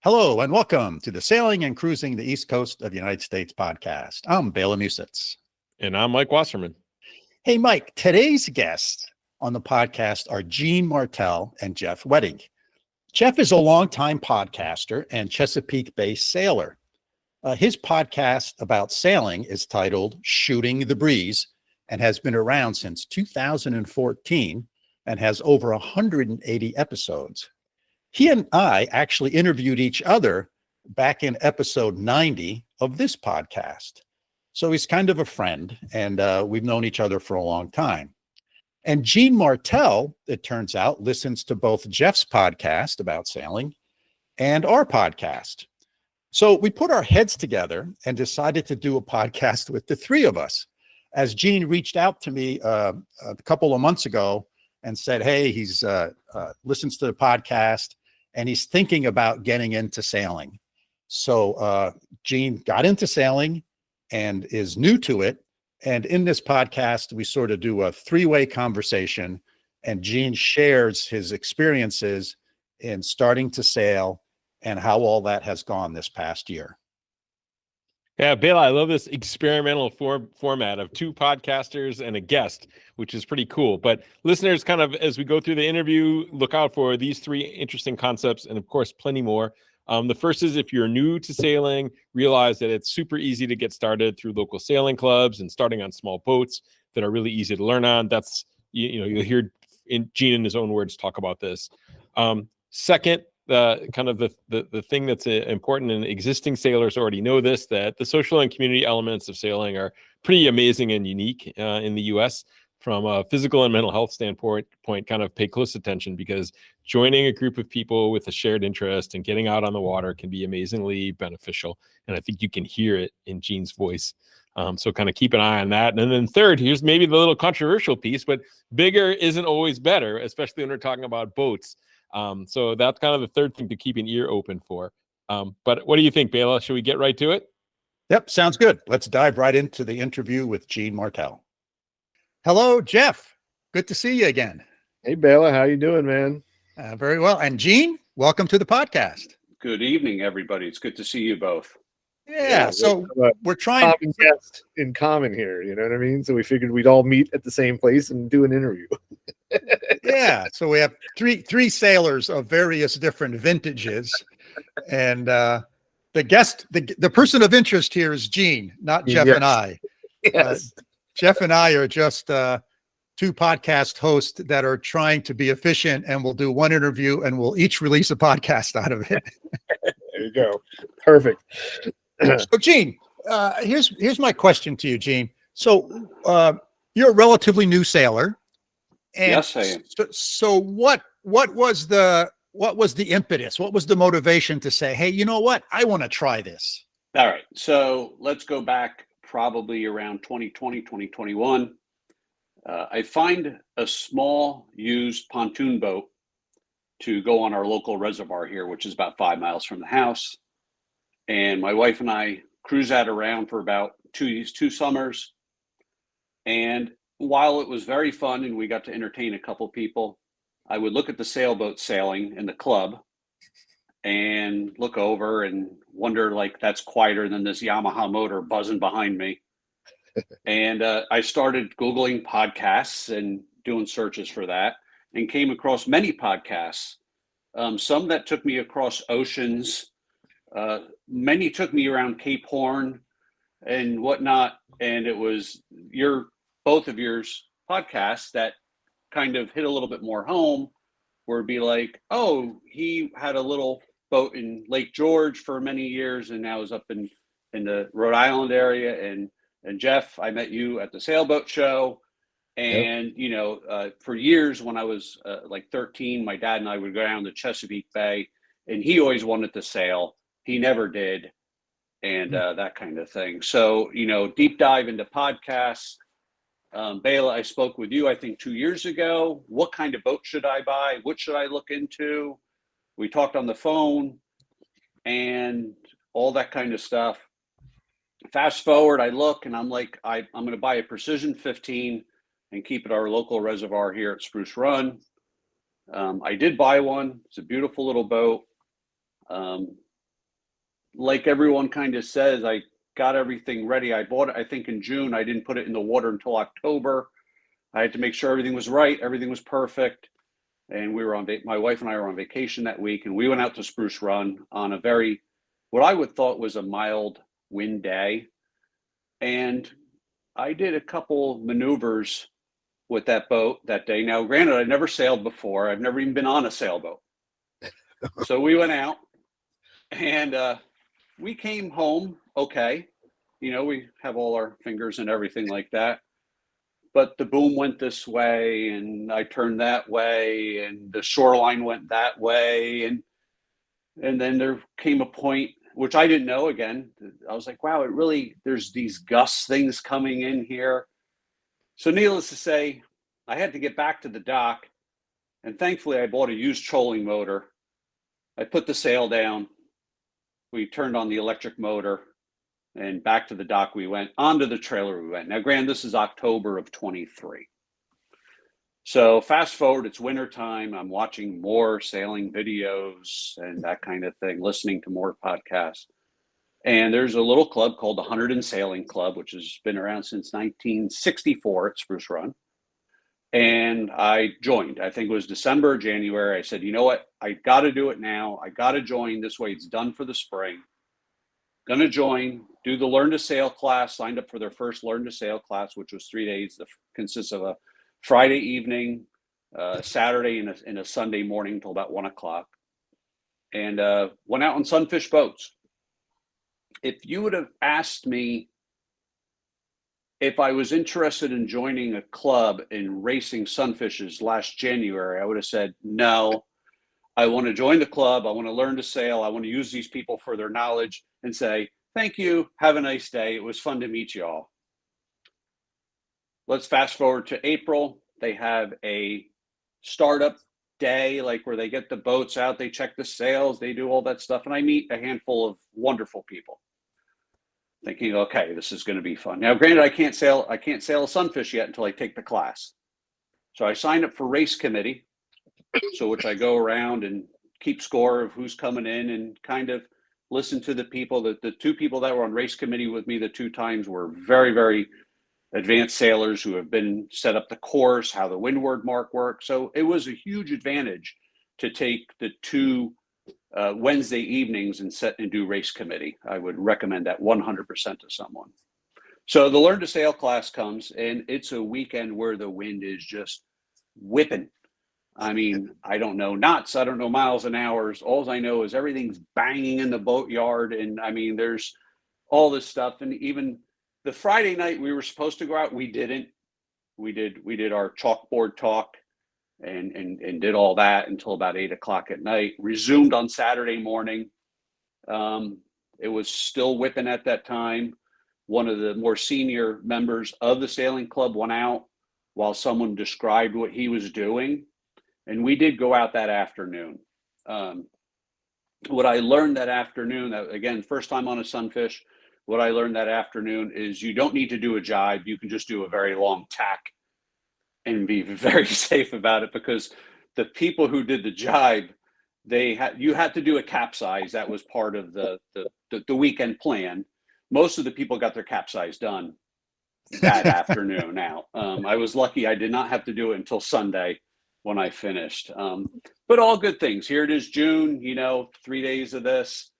Hello and welcome to the Sailing and Cruising the East Coast of the United States podcast. I'm Bela Musits. And I'm Mike Wasserman. Hey, Mike, today's guests on the podcast are Gene Martel and Jeff Wettig. Jeff is a longtime podcaster and Chesapeake Bay sailor. His podcast about sailing is titled Shooting the Breeze and has been around since 2014 and has over 180 episodes. He and I actually interviewed each other back in episode 90 of this podcast. So he's kind of a friend, and we've known each other for a long time. And Gene Martel, it turns out, listens to both Jeff's podcast about sailing and our podcast. So we put our heads together and decided to do a podcast with the three of us. As Gene reached out to me a couple of months ago and said, hey, he's listens to the podcast and he's thinking about getting into sailing. So Gene got into sailing and is new to it. And in this podcast, we sort of do a three-way conversation, and Gene shares his experiences in starting to sail and how all that has gone this past year. Yeah, Bela, I love this experimental format of two podcasters and a guest, which is pretty cool. But listeners, kind of as we go through the interview, look out for these three interesting concepts and, of course, plenty more. The first is if you're new to sailing, realize that it's super easy to get started through local sailing clubs and starting on small boats that are really easy to learn on. That's, you'll hear Gene in his own words talk about this. Second, the thing that's important, and existing sailors already know this, that the social and community elements of sailing are pretty amazing and unique in the U.S. From a physical and mental health standpoint, kind of pay close attention, because joining a group of people with a shared interest and getting out on the water can be amazingly beneficial. And I think you can hear it in Gene's voice. So kind of keep an eye on that. And then third, here's maybe the little controversial piece, but bigger isn't always better, especially when we're talking about boats. So that's kind of the third thing to keep an ear open for. But what do you think, Bela? Should we get right to it? Yep, sounds good. Let's dive right into the interview with Gene Martel. Hello, Jeff. Good to see you again. Hey, Bela. How you doing, man? Very well. And Gene, welcome to the podcast. Good evening, everybody. It's good to see you both. Yeah, so we're trying common guest in common here, you know what I mean? So we figured we'd all meet at the same place and do an interview. Yeah, so we have three sailors of various different vintages, and the guest, the person of interest here is Gene, not Jeff and I. Yes. Jeff and I are just two podcast hosts that are trying to be efficient, and we'll do one interview and we'll each release a podcast out of it. There you go. Perfect. So Gene, here's my question to you, Gene. So you're a relatively new sailor. And yes, I am. So what was the impetus? What was the motivation to say, hey, you know what? I want to try this. All right. So let's go back probably around 2020, 2021. I find a small used pontoon boat to go on our local reservoir here, which is about 5 miles from the house. And my wife and I cruise that around for about two summers. And while it was very fun and we got to entertain a couple people, I would look at the sailboat sailing in the club and look over and wonder, like, that's quieter than this Yamaha motor buzzing behind me. And I started Googling podcasts and doing searches for that, and came across many podcasts, some that took me across oceans. Many took me around Cape Horn and whatnot. And it was both of yours podcasts that kind of hit a little bit more home, where it'd be like, oh, he had a little boat in Lake George for many years and now is up in the Rhode Island area. And Jeff, I met you at the sailboat show. And, for years when I was like 13, my dad and I would go down to Chesapeake Bay, and he always wanted to sail. He never did. And that kind of thing. So, deep dive into podcasts. Bela, I spoke with you, I think 2 years ago. What kind of boat should I buy? What should I look into? We talked on the phone and all that kind of stuff. Fast forward, I look and I'm like, I'm going to buy a Precision 15 and keep it our local reservoir here at Spruce Run. I did buy one. It's a beautiful little boat. like everyone kind of says, I got everything ready. I bought it, I think, in June. I didn't put it in the water until October. I had to make sure everything was right. Everything was perfect. And we were on, my wife and I were on vacation that week, and we went out to Spruce Run on a very, what I would thought was a mild wind day. And I did a couple maneuvers with that boat that day. Now, granted, I'd never sailed before. I've never even been on a sailboat. So we went out and we came home okay. You know, we have all our fingers and everything like that. But the boom went this way and I turned that way and the shoreline went that way. And then there came a point, which I didn't know again. I was like, wow, it really, there's these gust things coming in here. So needless to say, I had to get back to the dock. And thankfully, I bought a used trolling motor. I put the sail down. We turned on the electric motor. And back to the dock we went. Onto the trailer we went. Now, granted, this is October of 23. So fast forward, it's winter time. I'm watching more sailing videos and that kind of thing, listening to more podcasts. And there's a little club called the 100 Sailing Club, which has been around since 1964 at Spruce Run. And I joined. I think it was December or January. I said, you know what? I got to do it now. I got to join. This way it's done for the spring. Going to join, do the Learn to Sail class, signed up for their first Learn to Sail class, which was 3 days. That consists of a Friday evening, Saturday, and a Sunday morning till about 1 o'clock. And went out on sunfish boats. If you would have asked me if I was interested in joining a club in racing sunfishes last January, I would have said, no, I want to join the club. I want to learn to sail. I want to use these people for their knowledge and say, thank you. Have a nice day. It was fun to meet you all. Let's fast forward to April. They have a startup day, like where they get the boats out, they check the sails, they do all that stuff. And I meet a handful of wonderful people. Thinking, okay, this is going to be fun. Now, granted, I can't sail a sunfish yet until I take the class. So I signed up for race committee, so which I go around and keep score of who's coming in and kind of listen to the people. The two people that were on race committee with me the 2 times were very, very advanced sailors who have been set up the course, how the windward mark works. So it was a huge advantage to take the 2 Wednesday evenings and set and do race committee. I would recommend that 100% to someone. So the Learn to Sail class comes, and it's a weekend where the wind is just whipping. I mean, I don't know knots, I don't know miles an hour. All I know is everything's banging in the boatyard, and I mean, there's all this stuff. And even the Friday night we were supposed to go out, we didn't. We did our chalkboard talk and did all that until about 8 o'clock at night. Resumed on Saturday morning. It was still whipping at that time. One of the more senior members of the sailing club went out while someone described what he was doing. And we did go out that afternoon. What I learned that afternoon, again, first time on a sunfish, what I learned that afternoon is you don't need to do a jibe. You can just do a very long tack and be very safe about it, because the people who did the jibe, you had to do a capsize. That was part of the weekend plan. Most of the people got their capsize done that afternoon. Now, I was lucky I did not have to do it until Sunday when I finished. But all good things. Here it is, June, 3 days of this.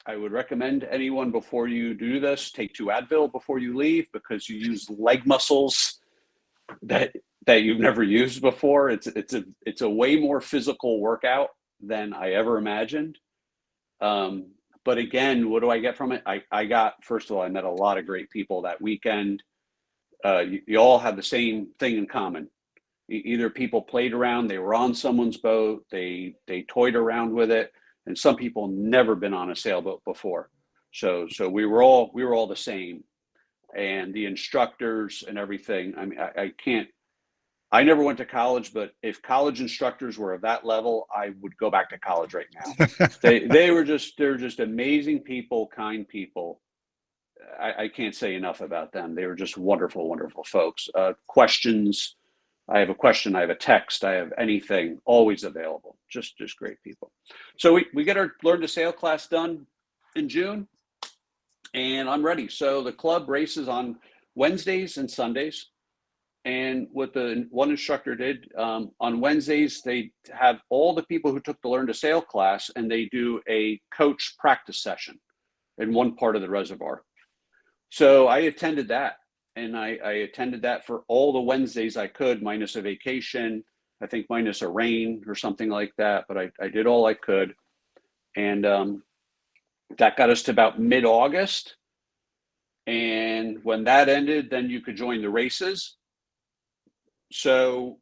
I would recommend anyone, before you do this, take 2 Advil before you leave, because you use leg muscles that you've never used before. It's a way more physical workout than I ever imagined. But again, what do I get from it? I got, first of all, I met a lot of great people that weekend. You all have the same thing in common. Either people played around, they were on someone's boat, they toyed around with it. And some people never been on a sailboat before. So we were all the same. And the instructors and everything, I mean, I never went to college, but if college instructors were of that level, I would go back to college right now. They're just amazing people, kind people. I can't say enough about them. They were just wonderful, wonderful folks. Questions I have a question, I have a text, I have anything, always available. Just great people. So we get our Learn to Sail class done in June, and I'm ready. So the club races on Wednesdays and Sundays. And what the one instructor did, on Wednesdays, they have all the people who took the Learn to Sail class, and they do a coach practice session in one part of the reservoir. So I attended that, and I attended that for all the Wednesdays I could, minus a vacation, I think minus a rain or something like that. But I did all I could. And that got us to about mid-August. And when that ended, then you could join the races. So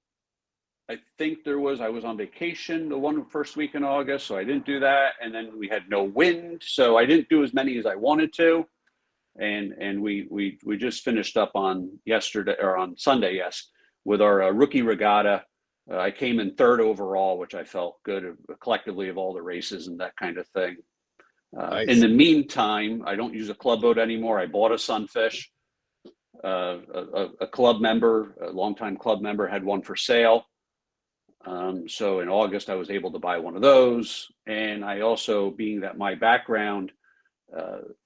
I think I was on vacation the first week in August, so I didn't do that. And then we had no wind, so I didn't do as many as I wanted to. And we just finished up on Sunday, yes, with our rookie regatta. I came in third overall, which I felt good collectively of all the races and that kind of thing. Nice. In the meantime, I don't use a club boat anymore. I bought a Sunfish. A club member, a longtime club member, had one for sale. So in August, I was able to buy one of those. And I also, being that my background,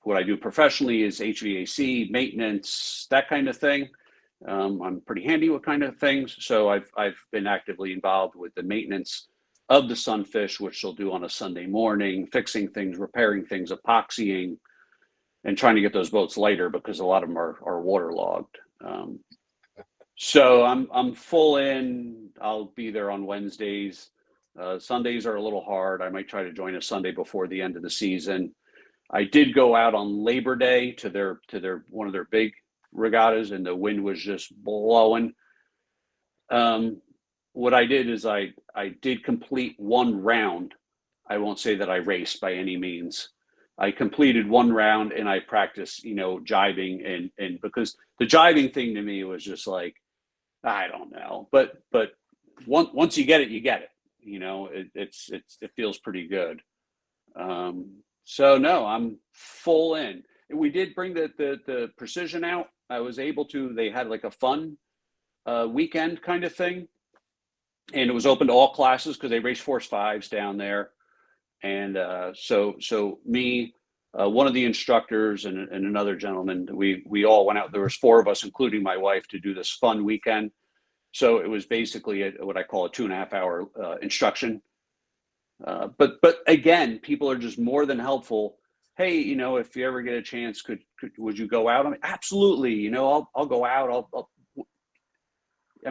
what I do professionally is HVAC, maintenance, that kind of thing. I'm pretty handy with kind of things. So I've been actively involved with the maintenance of the Sunfish, which they'll do on a Sunday morning, fixing things, repairing things, epoxying, and trying to get those boats lighter because a lot of them are waterlogged. So I'm full in. I'll be there on Wednesdays. Sundays are a little hard. I might try to join a Sunday before the end of the season. I did go out on Labor Day to their one of their big regattas, and the wind was just blowing. What I did is I did complete one round. I won't say that I raced by any means. I completed one round, and I practiced, jibing, and because the jibing thing to me was just like, I don't know, but once you get it, you get it. It feels pretty good. So no, I'm full in. We did bring the Precision out. I was able to. They had like a fun weekend kind of thing, and it was open to all classes because they race Force 5s down there. And so me, one of the instructors, and another gentleman, we all went out. There was 4 of us, including my wife, to do this fun weekend. So it was basically what I call a 2.5-hour instruction. But again, people are just more than helpful. Hey, if you ever get a chance, would you go out? I mean, absolutely. I'll go out.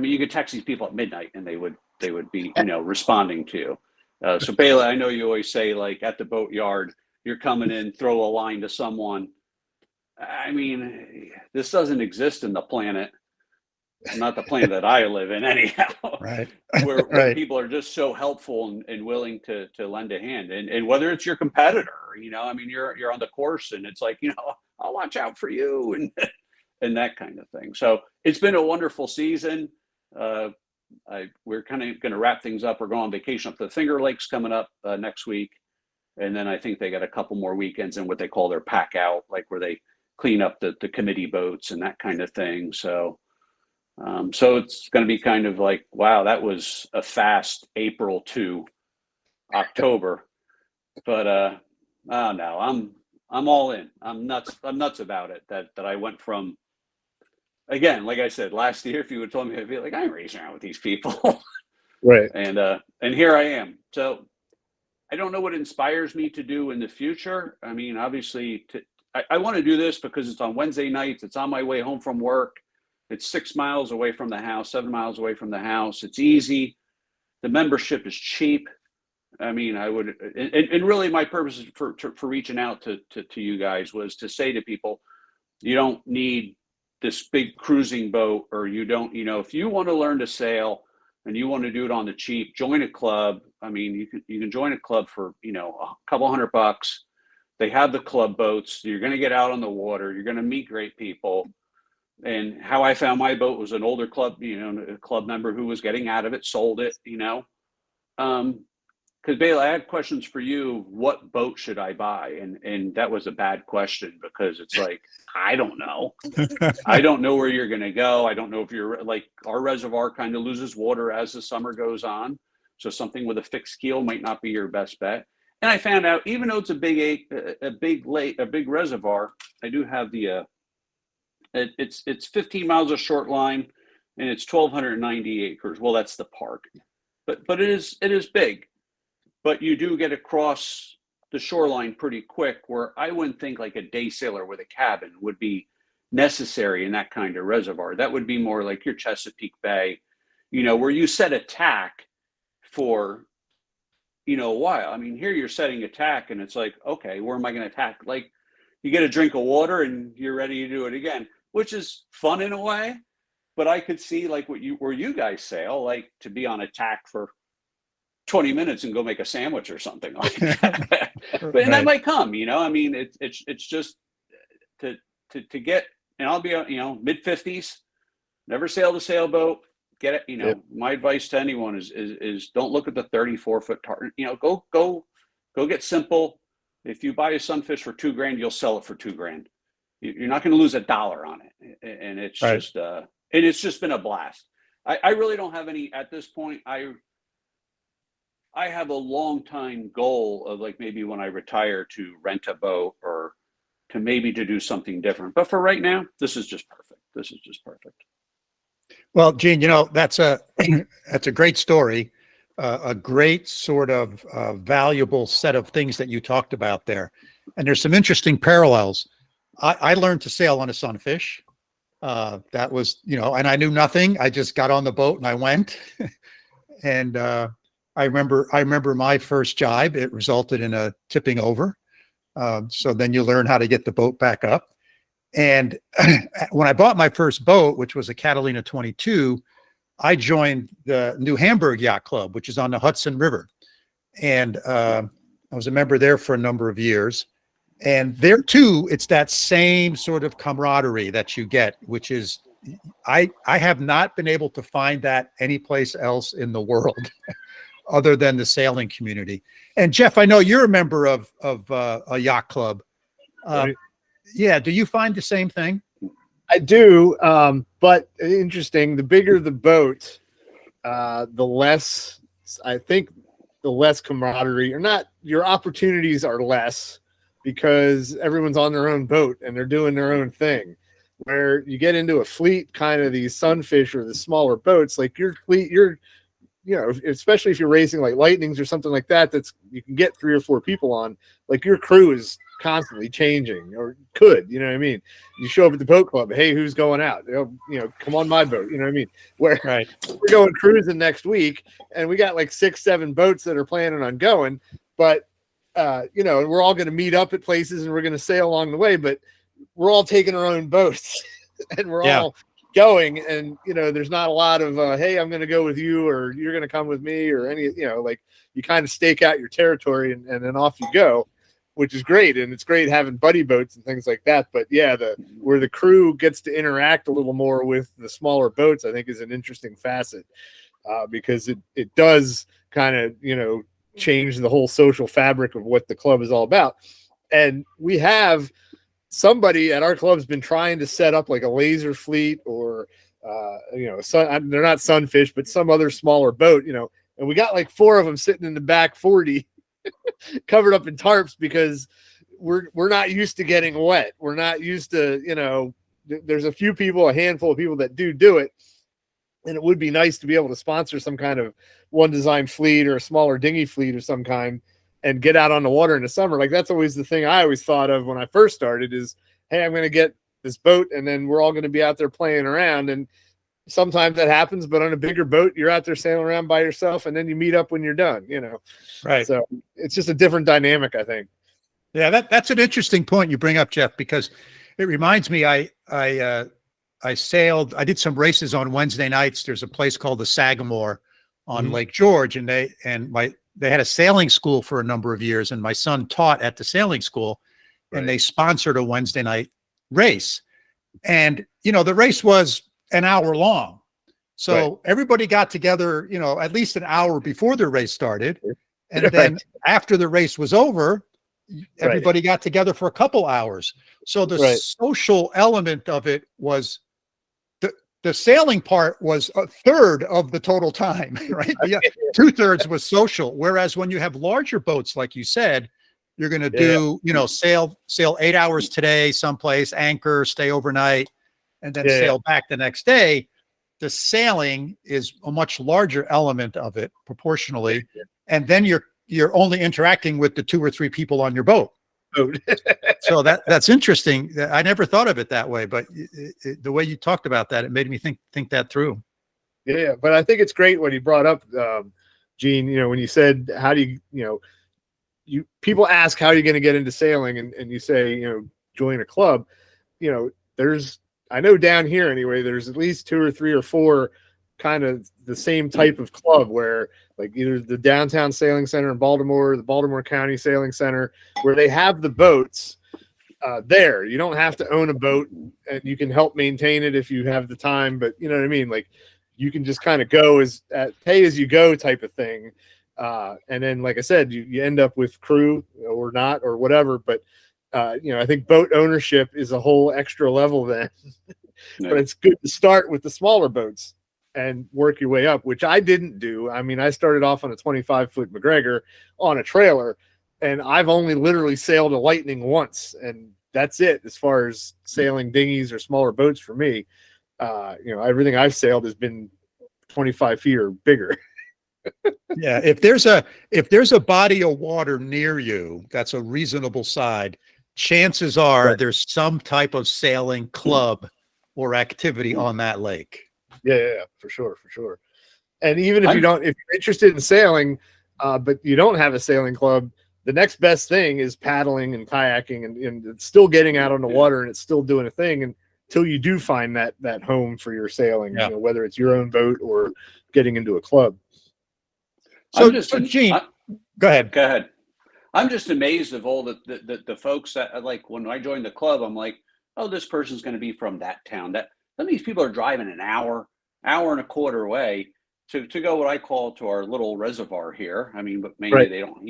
You could text these people at midnight, and they would be responding to you. So Bela, I know you always say, like, at the boat yard, you're coming in, throw a line to someone. I mean, this doesn't exist in the planet, not the planet that I live in anyhow. Right. where Right. people are just so helpful and willing to lend a hand. And whether it's your competitor, you're on the course, and it's like, I'll watch out for you and that kind of thing. So it's been a wonderful season. We're kind of going to wrap things up. We're going on vacation up to the Finger Lakes coming up next week. And then I think they got a couple more weekends in what they call their pack out, like where they clean up the committee boats and that kind of thing. So it's going to be kind of like, wow, that was a fast April to October. But oh no, I'm all in. I'm nuts about it. That I went from, again, like I said, last year, if you would told me, I'd be like, I ain't racing around with these people. Right. And here I am. So I don't know what inspires me to do in the future. I mean, obviously, I want to do this because it's on Wednesday nights. It's on my way home from work. It's 6 miles away from the house, 7 miles away from the house. It's easy. The membership is cheap. I mean, I would, and really my purpose for reaching out to you guys was to say to people, you don't need this big cruising boat, or you don't, if you want to learn to sail and you want to do it on the cheap, join a club. I mean, you can join a club for, a couple $100. They have the club boats. You're going to get out on the water. You're going to meet great people. And how I found my boat was an older club, a club member who was getting out of it, sold it, come because Bela, I had questions for you. What boat should I buy? And that was a bad question, because it's like, I don't know. I don't know where you're going to go. I don't know if you're like, our reservoir kind of loses water as the summer goes on. So something with a fixed keel might not be your best bet. And I found out, even though it's a big reservoir, I do have the, it's 15 miles of short line, and it's 1,290 acres. Well, that's the park, but it is big. But you do get across the shoreline pretty quick, where I wouldn't think like a day sailor with a cabin would be necessary in that kind of reservoir. That would be more like your Chesapeake Bay, where you set a tack for, a while. I mean, here you're setting a tack, and it's like, okay, where am I going to tack? Like, you get a drink of water and you're ready to do it again, which is fun in a way. But I could see like where you guys sail, like to be on a tack for 20 minutes and go make a sandwich or something like that. And that might come, I mean, it's just to get, and I'll be, mid 50s, never sailed a sailboat, get it. Yep. My advice to anyone is don't look at the 34-foot target, go get simple. If you buy a sunfish for $2,000, you'll sell it for $2,000. You're not going to lose $1 on it. And it's just, and it's just been a blast. I really don't have any at this point. I have a long time goal of like, maybe when I retire, to rent a boat or to maybe to do something different. But for right now, this is just perfect. This is just perfect. Well, Gene, that's a great story, a great sort of valuable set of things that you talked about there. And there's some interesting parallels. I learned to sail on a sunfish. That was, and I knew nothing. I just got on the boat and I went. And I remember my first jibe. It resulted in a tipping over. So then you learn how to get the boat back up. And when I bought my first boat, which was a Catalina 22, I joined the New Hamburg Yacht Club, which is on the Hudson River. And I was a member there for a number of years. And there too, it's that same sort of camaraderie that you get, which is, I have not been able to find that anyplace else in the world other than the sailing community. And Jeff, I know you're a member of a yacht club. Right. Yeah. Do you find the same thing? I do. But interesting, the bigger the boat, the less, I think the less camaraderie, or not, your opportunities are less, because everyone's on their own boat and they're doing their own thing. Where you get into a fleet, kind of these sunfish or the smaller boats, like your fleet, especially if you're racing like Lightnings or something like that, you can get 3 or 4 people on, like your crew is constantly changing, or could, you know what I mean? You show up at the boat club, hey, who's going out? Come on my boat, you know what I mean? Where we're going cruising next week, and we got like 6-7 boats that are planning on going, but we're all going to meet up at places and we're going to sail along the way, but we're all taking our own boats and we're all going, and there's not a lot of hey, I'm going to go with you, or you're going to come with me, or any, like you kind of stake out your territory and then off you go, which is great. And it's great having buddy boats and things like that. But yeah, where the crew gets to interact a little more with the smaller boats, I think is an interesting facet, because it does kind of, change the whole social fabric of what the club is all about. And we have somebody at our club's been trying to set up like a laser fleet, or they're not sunfish, but some other smaller boat, and we got like 4 of them sitting in the back 40 covered up in tarps, because we're not used to getting wet. We're not used to, there's a handful of people that do it. And it would be nice to be able to sponsor some kind of one design fleet or a smaller dinghy fleet of some kind and get out on the water in the summer. Like, that's always the thing I always thought of when I first started is, hey, I'm going to get this boat and then we're all going to be out there playing around. And sometimes that happens, but on a bigger boat, you're out there sailing around by yourself and then you meet up when you're done, Right. So it's just a different dynamic, I think. Yeah, that's an interesting point you bring up, Jeff, because it reminds me, I did some races on Wednesday nights. There's a place called the Sagamore on Lake George, and they had a sailing school for a number of years, and my son taught at the sailing school, and they sponsored a Wednesday night race. And, the race was an hour long. So everybody got together, at least an hour before the race started, And then after the race was over, everybody got together for a couple hours. So the social element of it was the sailing part was a third of the total time, right? Yeah, 2/3 was social. Whereas when you have larger boats, like you said, you're going to do, sail 8 hours today, someplace, anchor, stay overnight, and then sail back the next day. The sailing is a much larger element of it proportionally. And then you're only interacting with the 2 or 3 people on your boat. So that's interesting. I never thought of it that way, but the way you talked about that, it made me think that through. Yeah, but I think it's great what he brought up, Gene. When you said, how do people ask how you're going to get into sailing, and you say, join a club. I know down here anyway, there's at least 2 or 3 or 4 kind of the same type of club, where like either the Downtown Sailing Center in Baltimore, the Baltimore County Sailing Center, where they have the boats there. You don't have to own a boat, and you can help maintain it if you have the time, but you know what I mean? Like, you can just kind of go pay as you go type of thing. And then, like I said, you end up with crew or not, or whatever. But, I think boat ownership is a whole extra level then. But it's good to start with the smaller boats and work your way up, which I didn't do. I mean, I started off on a 25-foot McGregor on a trailer, and I've only literally sailed a Lightning once, and that's it as far as sailing dinghies or smaller boats for me. Everything I've sailed has been 25 feet or bigger. Yeah, if there's a body of water near you that's a reasonable side, chances are there's some type of sailing club or activity on that lake. Yeah, for sure. And even if you're interested in sailing, but you don't have a sailing club, the next best thing is paddling and kayaking and still getting out on the water, and it's still doing a thing until you do find that home for your sailing, whether it's your own boat or getting into a club. So Gene, go ahead. I'm just amazed of all the folks that, like, when I joined the club, I'm like, oh, this person's going to be from that town. Some of these people are driving an hour and a quarter away to go what I call to our little reservoir here. I mean, but maybe they don't,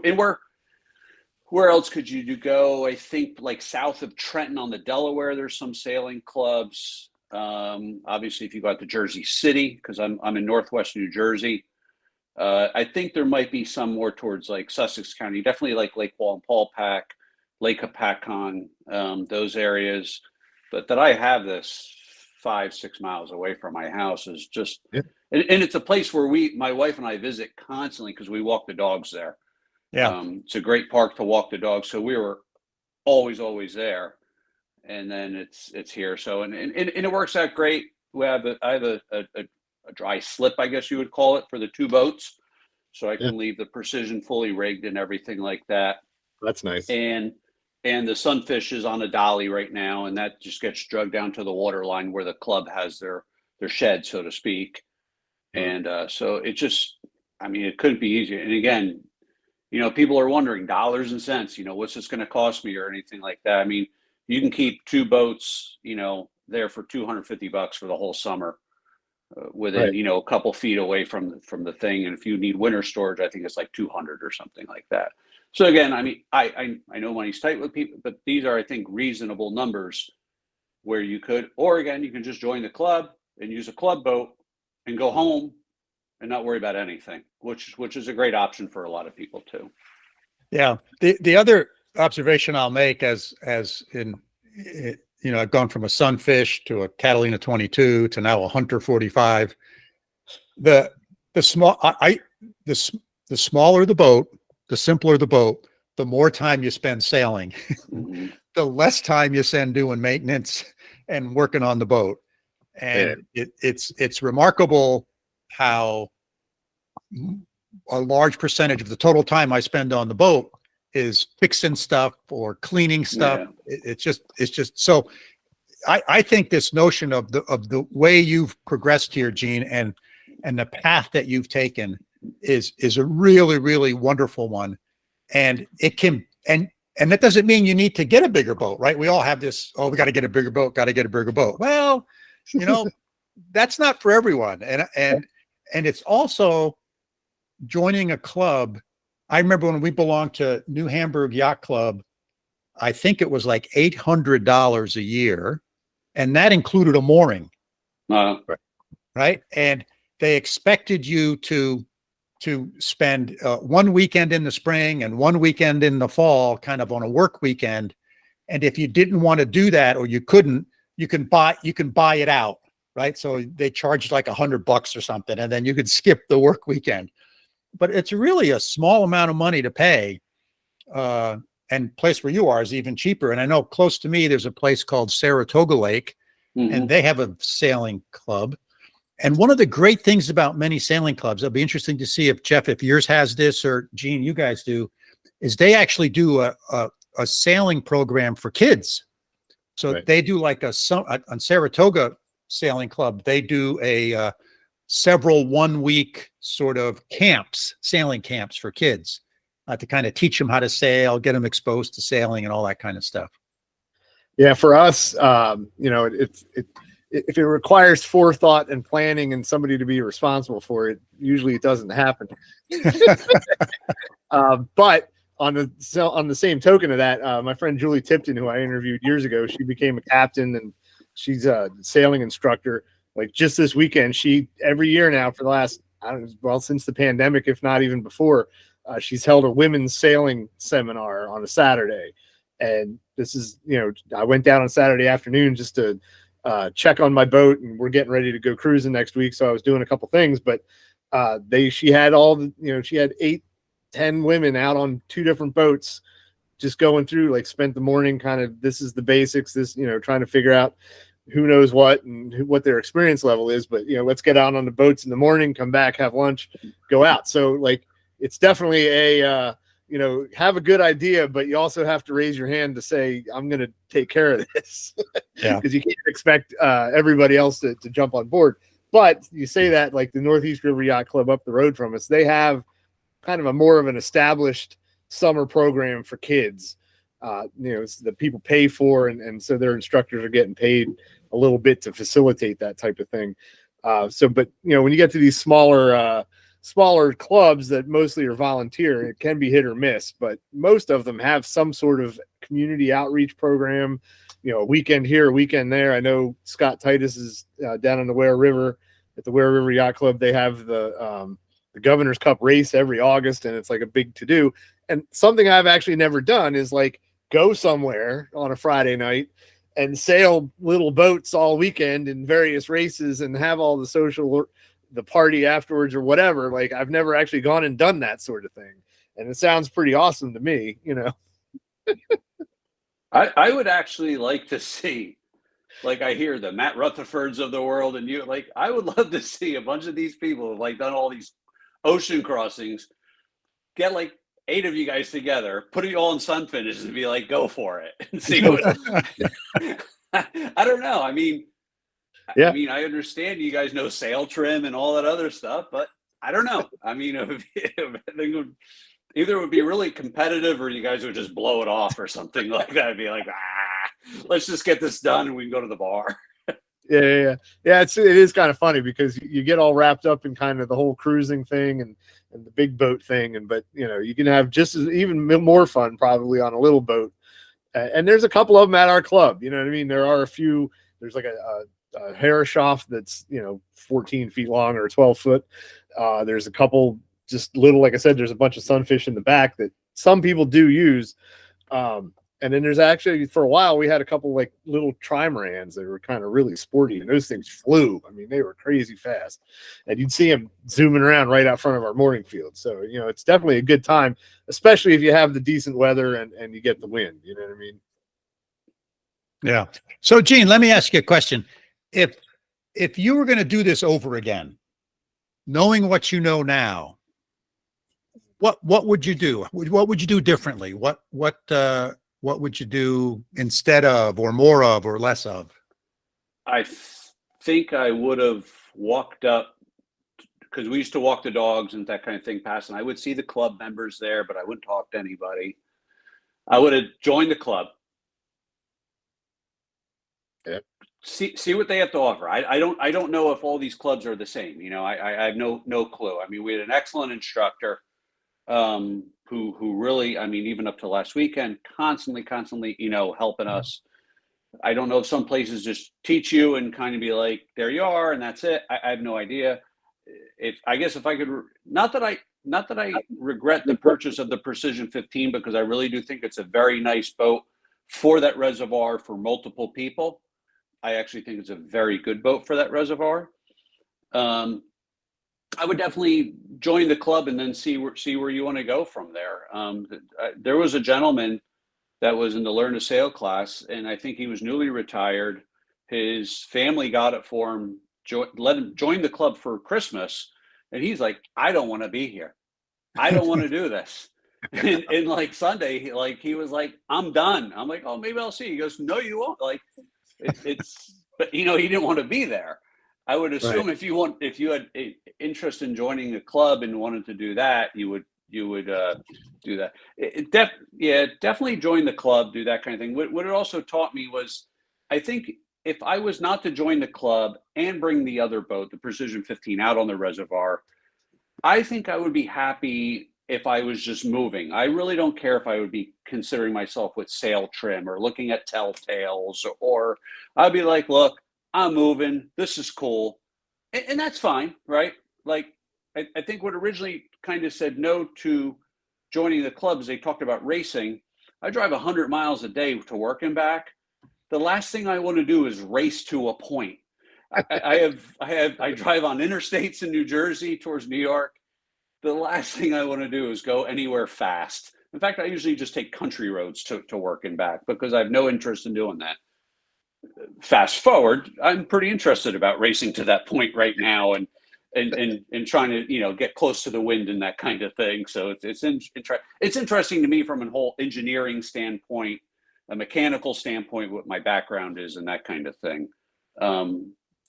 and where else could you go? I think like south of Trenton on the Delaware, there's some sailing clubs. Obviously, if you go out to Jersey City, because I'm in Northwest New Jersey, I think there might be some more towards like Sussex County, definitely like Lake Wallenpaupack, Lake Hopatcong, those areas. But that I have this 5-6 miles away from my house is just, and it's a place where my wife and I visit constantly because we walk the dogs there. Yeah. It's a great park to walk the dogs. So we were always there. And then it's here. So, and it works out great. I have a dry slip, I guess you would call it, for the 2 boats. So I can leave the Precision fully rigged and everything like that. That's nice. And the Sunfish is on a dolly right now, and that just gets drugged down to the water line where the club has their shed, so to speak. And so it just, it couldn't be easier. And again, people are wondering dollars and cents, what's this going to cost me or anything like that. I mean, you can keep 2 boats, there for $250 for the whole summer, within, a couple feet away from the thing. And if you need winter storage, I think it's like 200 or something like that. So again, I know money's tight with people, but these are, I think, reasonable numbers where you could, or again, you can just join the club and use a club boat and go home and not worry about anything, which is a great option for a lot of people too. Yeah. The other observation I'll make as in, I've gone from a Sunfish to a Catalina 22 to now a Hunter 45. The smaller the boat, the simpler the boat, the more time you spend sailing, Mm-hmm. the less time you spend doing maintenance and working on the boat. And it's remarkable how a large percentage of the total time I spend on the boat is fixing stuff or cleaning stuff. Yeah. It's just so I think this notion of the way you've progressed here, Gene, and the path that you've taken is a really, really wonderful one. And it can, and that doesn't mean you need to get a bigger boat, right? We all have this, we got to get a bigger boat, Well, that's not for everyone. And it's also joining a club I remember when we belonged to New Hamburg Yacht Club, I think it was like $800 a year, and that included a mooring, right? And they expected you to spend one weekend in the spring and one weekend in the fall, kind of on a work weekend. And if you didn't want to do that, or you couldn't, you can buy it out, right? So they charged like $100 or something, and then you could skip the work weekend. But it's really a small amount of money to pay. And place where you are is even cheaper. And I know close to me, there's a place called Saratoga Lake, and they have a sailing club. And one of the great things about many sailing clubs, it'll be interesting to see if Jeff, if yours has this, or Gene, you guys do, is they actually do a sailing program for kids. So they do like on Saratoga Sailing Club, they do a several 1 week sort of sailing camps for kids. To kind of teach them how to sail, get them exposed to sailing and all that kind of stuff. Yeah, for us, if it requires forethought and planning and somebody to be responsible for it, usually it doesn't happen. But on the same token of that, my friend Julie Tipton, who I interviewed years ago, she became a captain and she's a sailing instructor. Like just this weekend, she every year now for the last, since the pandemic, if not even before, she's held a women's sailing seminar on a Saturday. And this is, I went down on Saturday afternoon just to check on my boat, and we're getting ready to go cruising next week. So I was doing a couple things, but she had she had 8-10 women out on 2 different boats, just going through, like spent the morning kind of, this is the basics, trying to figure out who knows what and what their experience level is. But, let's get out on the boats in the morning, come back, have lunch, go out. So like, it's definitely have a good idea, but you also have to raise your hand to say, I'm going to take care of this. Yeah. Because you can't expect everybody else to jump on board. But you say that, like the Northeast River Yacht Club up the road from us, they have kind of a more of an established summer program for kids. It's that people pay for, and so their instructors are getting paid a little bit to facilitate that type of thing. But when you get to these smaller clubs that mostly are volunteer, it can be hit or miss, but most of them have some sort of community outreach program, a weekend here, a weekend there. I know Scott Titus is down in the Ware River at the Ware River Yacht Club. They have the Governor's Cup race every August, and it's like a big to-do. And something I've actually never done is like go somewhere on a Friday night and sail little boats all weekend in various races and have all the party afterwards or whatever. Like I've never actually gone and done that sort of thing. And it sounds pretty awesome to me, I would actually like to see, like I hear the Matt Rutherfords of the world, and I would love to see a bunch of these people who've like done all these ocean crossings, get like 8 of you guys together, put it all in sun finishes and be like, go for it and see what I don't know. I mean, I understand you guys know sail trim and all that other stuff, but I don't know. I mean, either it would be really competitive or you guys would just blow it off or something like that. I'd be like, let's just get this done and we can go to the bar. Yeah. It is kind of funny because you get all wrapped up in kind of the whole cruising thing and the big boat thing. But you can have just even more fun probably on a little boat. And there's a couple of them at our club. You know what I mean? There are a few. There's like a Herreshoff that's 14 feet long or 12 foot. There's a couple just little, like I said, there's a bunch of sunfish in the back that some people do use. And then there's actually, for a while, we had a couple like little trimarans that were kind of really sporty, and those things flew. I mean, they were crazy fast, and you'd see them zooming around right out front of our mooring field. So, it's definitely a good time, especially if you have the decent weather and you get the wind. You know what I mean? Yeah. So, Gene, let me ask you a question. If you were going to do this over again, knowing what you know now, what would you do? What would you do differently? What would you do instead of, or more of, or less of? I think I would have walked up, because we used to walk the dogs and that kind of thing past, and I would see the club members there, but I wouldn't talk to anybody. I would have joined the club. Yeah. See what they have to offer. I don't know if all these clubs are the same. I have no clue. I mean, we had an excellent instructor. who really, I mean, even up to last weekend, constantly, helping us. I don't know if some places just teach you and kind of be like, there you are, and that's it. I have no idea. If I could, not that I regret the purchase of the Precision 15, because I really do think it's a very nice boat for that reservoir for multiple people. I actually think it's a very good boat for that reservoir. I would definitely join the club and then see where you want to go from there. There was a gentleman that was in the Learn to Sail class, and I think he was newly retired. His family got it for him, let him join the club for Christmas, and he's like, I don't want to be here. I don't want to do this. And like Sunday, he was like, I'm done. I'm like, oh, maybe I'll see. He goes, no, you won't. Like, but he didn't want to be there. I would assume if you had a interest in joining the club and wanted to do that, you would do that. Definitely join the club, do that kind of thing. What it also taught me was, I think if I was not to join the club and bring the other boat, the Precision 15, out on the reservoir, I think I would be happy if I was just moving. I really don't care if I would be considering myself with sail trim or looking at telltales, or I'd be like, look, I'm moving. This is cool. And that's fine, right? Like, I think what originally kind of said no to joining the club is they talked about racing. I drive 100 miles a day to work and back. The last thing I want to do is race to a point. I drive on interstates in New Jersey towards New York. The last thing I want to do is go anywhere fast. In fact, I usually just take country roads to work and back because I have no interest in doing that. Fast forward, I'm pretty interested about racing to that point right now and trying to get close to the wind and that kind of thing. So it's interesting to me from a whole engineering standpoint, a mechanical standpoint, what my background is and that kind of thing.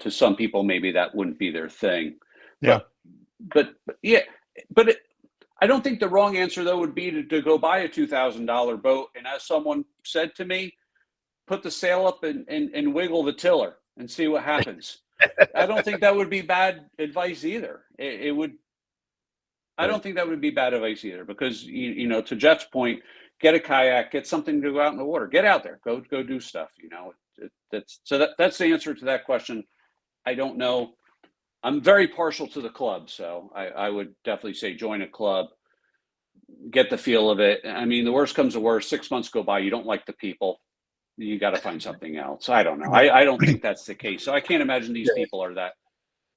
To some people, maybe that wouldn't be their thing. Yeah. But I don't think the wrong answer though would be to go buy a $2,000 boat. And as someone said to me, put the sail up and wiggle the tiller and see what happens. I don't think that would be bad advice either. I don't think that would be bad advice either, because to Jeff's point, get a kayak, get something to go out in the water, get out there, go do stuff. That's the answer to that question. I don't know. I'm very partial to the club, so I would definitely say join a club, get the feel of it. I mean, the worst comes to worst, 6 months go by, you don't like the people. You got to find something else. I don't know. I don't think that's the case. So I can't imagine these people are that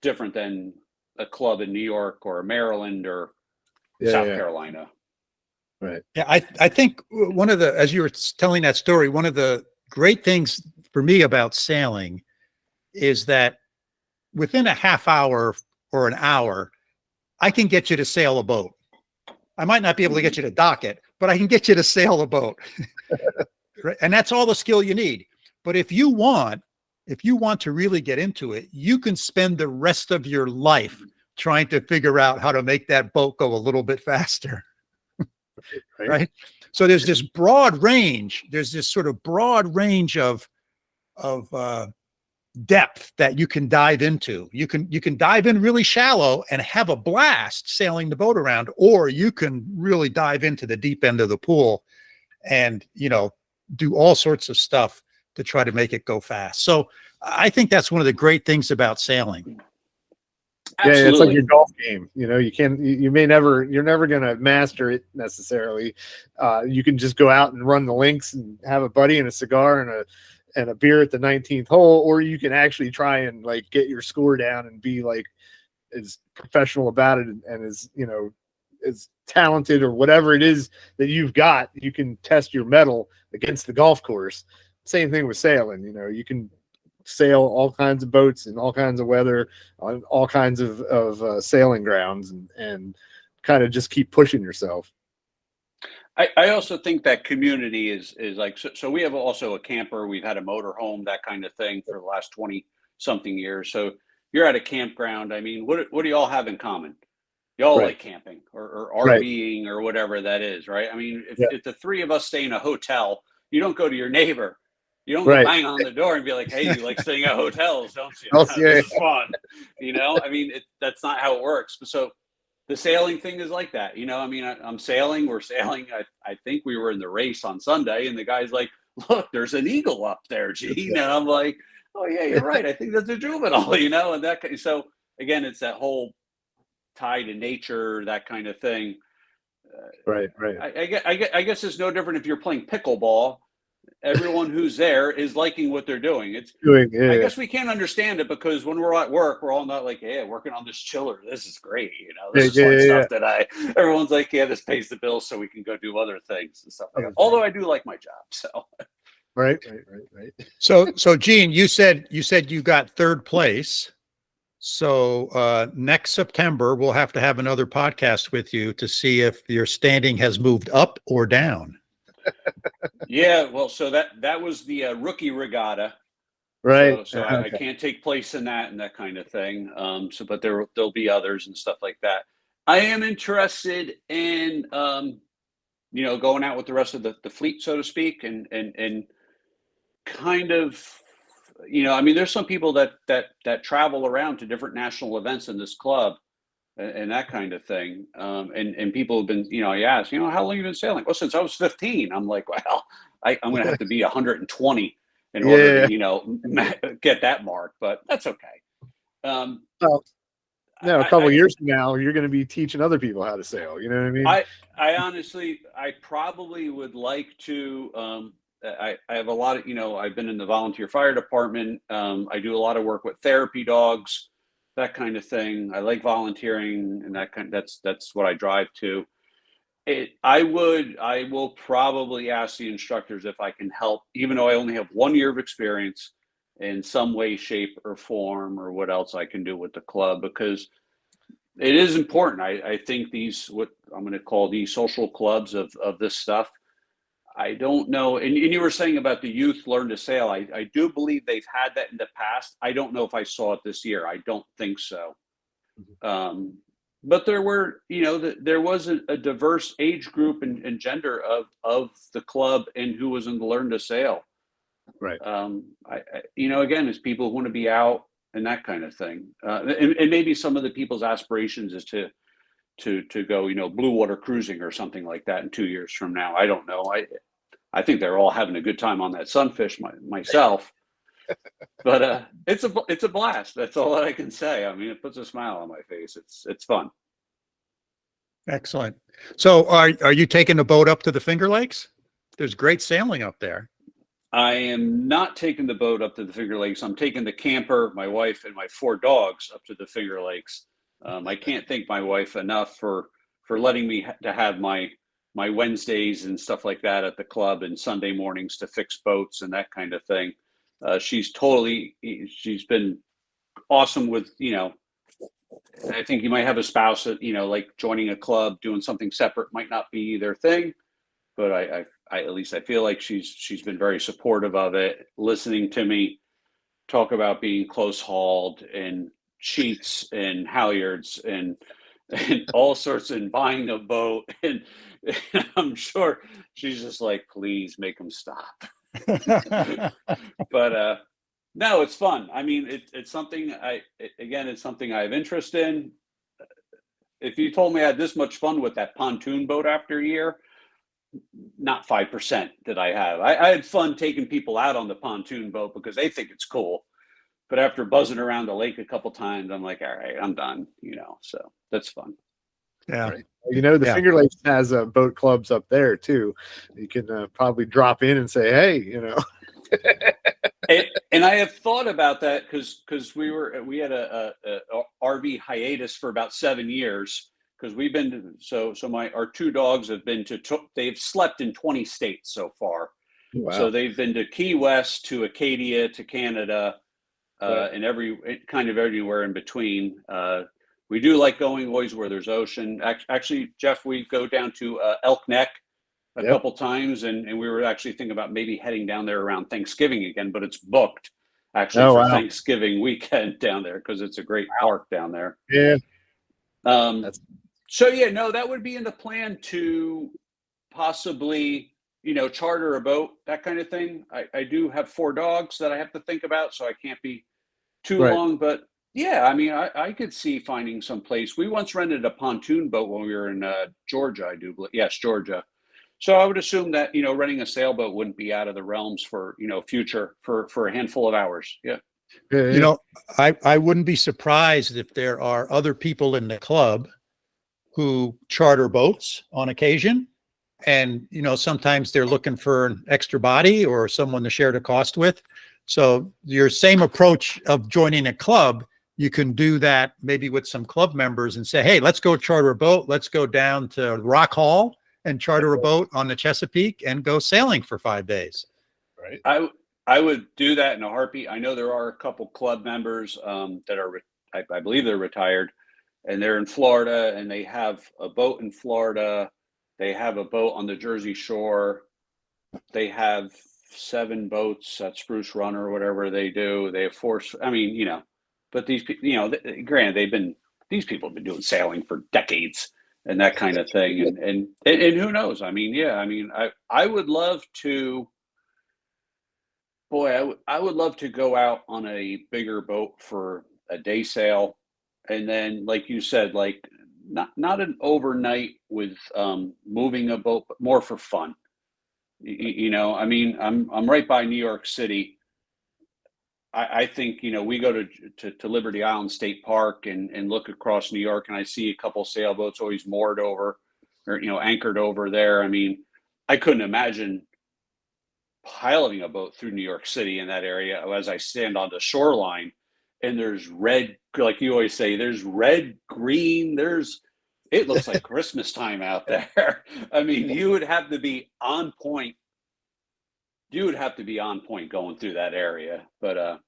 different than a club in New York or Maryland or South Carolina. Right. Yeah, I think as you were telling that story, one of the great things for me about sailing is that within a half hour or an hour, I can get you to sail a boat. I might not be able to get you to dock it, but I can get you to sail a boat. Right? And that's all the skill you need. But if you want to really get into it, you can spend the rest of your life trying to figure out how to make that boat go a little bit faster. Right? So there's this broad range. There's this sort of broad range of depth that you can dive into. You can dive in really shallow and have a blast sailing the boat around, or you can really dive into the deep end of the pool and do all sorts of stuff to try to make it go fast. So I think that's one of the great things about sailing. Absolutely. Yeah, it's like your golf game. You're never going to master it necessarily. You can just go out and run the links and have a buddy and a cigar and a beer at the 19th hole, or you can actually try and like get your score down and be like as professional about it and as talented or whatever it is that you've got. You can test your mettle against the golf course. Same thing with sailing. You can sail all kinds of boats in all kinds of weather on all kinds of sailing grounds and kind of just keep pushing yourself. I also think that community is like, so we have also a camper. We've had a motor home, that kind of thing for the last 20 something years. So you're at a campground. I mean, what do you all have in common? You all like camping or RVing or whatever that is, right? I mean, if the three of us stay in a hotel, you don't go to your neighbor. You don't go bang on the door and be like, hey, you like staying at hotels, don't you? This is fun. I mean, that's not how it works. So the sailing thing is like that. I mean, I'm sailing, we're sailing. I think we were in the race on Sunday, and the guy's like, look, there's an eagle up there, Gene. And I'm like, oh yeah, you're right. I think that's a juvenile, and that. So again, it's that whole tie to nature, that kind of thing. Right. I guess it's no different if you're playing pickleball. Everyone who's there is liking what they're doing. I guess we can't understand it because when we're at work, we're all not like, yeah, working on this chiller. This is great. This is fun stuff that everyone's like, yeah, this pays the bills so we can go do other things and stuff like that. Although I do like my job. So. Right. So Gene, you said you got third place. So next September, we'll have to have another podcast with you to see if your standing has moved up or down. Yeah, well, so that was the rookie regatta, right? So I can't take place in that and that kind of thing. But there'll be others and stuff like that. I am interested in going out with the rest of the fleet, so to speak, and kind of I mean, there's some people that travel around to different national events in this club. And that kind of thing. And people have been, I asked, how long have you been sailing? Well, since I was 15. I'm like, well, I'm going to have to be 120 in order to, get that mark, but that's okay. A couple years from now, you're going to be teaching other people how to sail. You know what I mean? I honestly, I probably would like to, I have a lot of, I've been in the volunteer fire department. I do a lot of work with therapy dogs, that kind of thing. I like volunteering, and that's what I drive to. I will probably ask the instructors if I can help, even though I only have 1 year of experience, in some way, shape, or form, or what else I can do with the club, because it is important. I think these, what I'm going to call these social clubs of this stuff, I don't know. And you were saying about the youth learn to sail. I do believe they've had that in the past. I don't know if I saw it this year. I don't think so. But there were, there was a diverse age group and gender of the club and who was in the learn to sail. Right. Again, it's people who want to be out and that kind of thing. And maybe some of the people's aspirations is to go, blue water cruising or something like that in 2 years from now. I don't know. I think they're all having a good time on that sunfish myself, but it's a blast. That's all that I can say. I mean, it puts a smile on my face. It's fun. Excellent. So are you taking the boat up to the Finger Lakes? There's great sailing up there. I am not taking the boat up to the Finger Lakes. I'm taking the camper, my wife, and my 4 dogs up to the Finger Lakes. I can't thank my wife enough for letting me to have my Wednesdays and stuff like that at the club, and Sunday mornings to fix boats and that kind of thing. She's been awesome with, I think you might have a spouse that, like joining a club, doing something separate might not be their thing, but I at least I feel like she's been very supportive of it, listening to me talk about being close hauled and sheets and halyards and all sorts, and buying a boat, and I'm sure she's just like, please make them stop. But no, it's fun. I mean, it's something it's something I have interest in. If you told me I had this much fun with that pontoon boat after a year, not 5% that I have. I had fun taking people out on the pontoon boat because they think it's cool. But after buzzing around the lake a couple times, I'm like, all right, I'm done, so that's fun. Yeah. Right. The Finger Lakes has boat clubs up there too. You can probably drop in and say, hey, and I have thought about that because we had a RV hiatus for about 7 years, because we've been so our 2 dogs have been they've slept in 20 states so far. Wow. So they've been to Key West, to Acadia, to Canada, and kind of everywhere in between. We do like going always where there's ocean. Actually, Jeff, we go down to Elk Neck a couple times, and we were actually thinking about maybe heading down there around Thanksgiving again, but it's booked actually for Thanksgiving weekend down there because it's a great park down there. Yeah. So yeah, no, that would be in the plan to possibly, charter a boat, that kind of thing. I do have 4 dogs that I have to think about, so I can't be too long, but Yeah, I mean, I could see finding some place. We once rented a pontoon boat when we were in Georgia, I do believe. Yes, Georgia. So I would assume that, renting a sailboat wouldn't be out of the realms for, future for a handful of hours. Yeah. You know, I wouldn't be surprised if there are other people in the club who charter boats on occasion. And, sometimes they're looking for an extra body or someone to share the cost with. So your same approach of joining a club, you can do that maybe with some club members and say, hey, let's go charter a boat. Let's go down to Rock Hall and charter a boat on the Chesapeake and go sailing for 5 days. Right. I would do that in a heartbeat. I know there are a couple club members that are, I believe they're retired, and they're in Florida, and they have a boat in Florida. They have a boat on the Jersey Shore. They have 7 boats at Spruce Run or whatever they do. They have 4. I mean, but these people, granted, these people have been doing sailing for decades and that kind of thing. And who knows? I mean, yeah, I mean, I would love to. Boy, I would love to go out on a bigger boat for a day sail, and then, like you said, like not an overnight with moving a boat, but more for fun. I mean, I'm right by New York City. I think we go to Liberty Island State Park and look across New York, and I see a couple sailboats always moored over, or anchored over there. I mean, I couldn't imagine piloting a boat through New York City in that area as I stand on the shoreline, and there's red, like you always say, there's red, green, it looks like Christmas time out there. I mean, you would have to be on point. You would have to be on point going through that area. But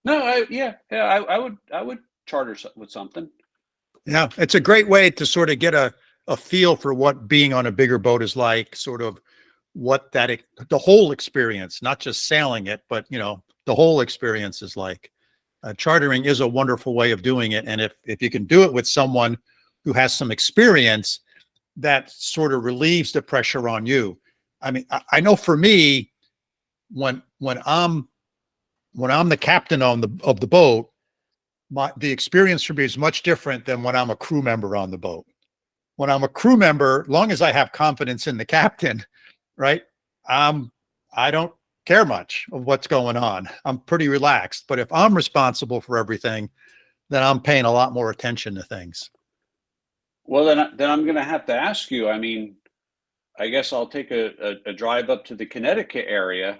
no, I would charter with something. Yeah, it's a great way to sort of get a feel for what being on a bigger boat is like, sort of what the whole experience, not just sailing it, but the whole experience is like. Chartering is a wonderful way of doing it, and if you can do it with someone who has some experience, that sort of relieves the pressure on you. I mean, I know for me, when I'm the captain of the boat, the experience for me is much different than when I'm a crew member on the boat. When I'm a crew member, long as I have confidence in the captain, right? I don't care much of what's going on. I'm pretty relaxed. But if I'm responsible for everything, then I'm paying a lot more attention to things. Well, then I'm going to have to ask you. I mean, I guess I'll take a drive up to the Connecticut area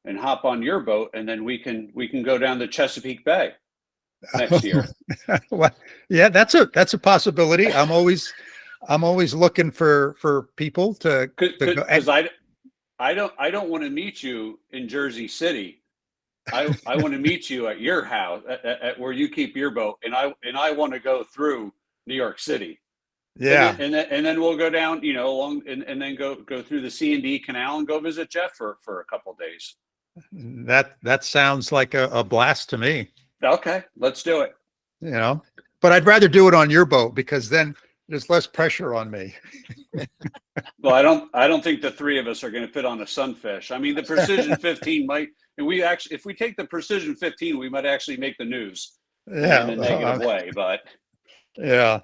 and hop on your boat, and then we can go down to Chesapeake Bay next year. Well, yeah, that's a possibility. I'm always looking for people to go. Because I don't want to meet you in Jersey City. I want to meet you at your house, at where you keep your boat, and I want to go through New York City. Yeah, and then we'll go down, along and then go through the C&D Canal and go visit Jeff for a couple of days. that sounds like a blast to me. Okay, let's do it. But I'd rather do it on your boat because then there's less pressure on me. Well, I don't think the 3 of us are going to fit on a Sunfish. I mean, the Precision 15 might, and if we take the Precision 15, we might actually make the news. Yeah, in a negative way, but yeah.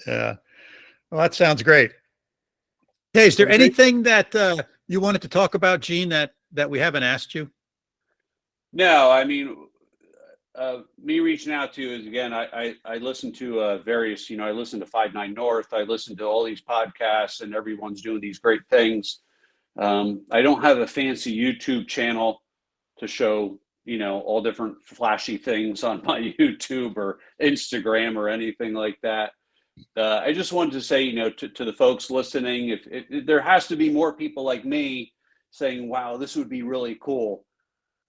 Well, that sounds great. Hey, is there anything that you wanted to talk about, Gene, that we haven't asked you? No, I mean, me reaching out to you is, again, I listen to various, I listen to 5-9 North. I listen to all these podcasts, and everyone's doing these great things. I don't have a fancy YouTube channel to show, all different flashy things on my YouTube or Instagram or anything like that. I just wanted to say, to the folks listening, if there has to be more people like me saying, wow, this would be really cool.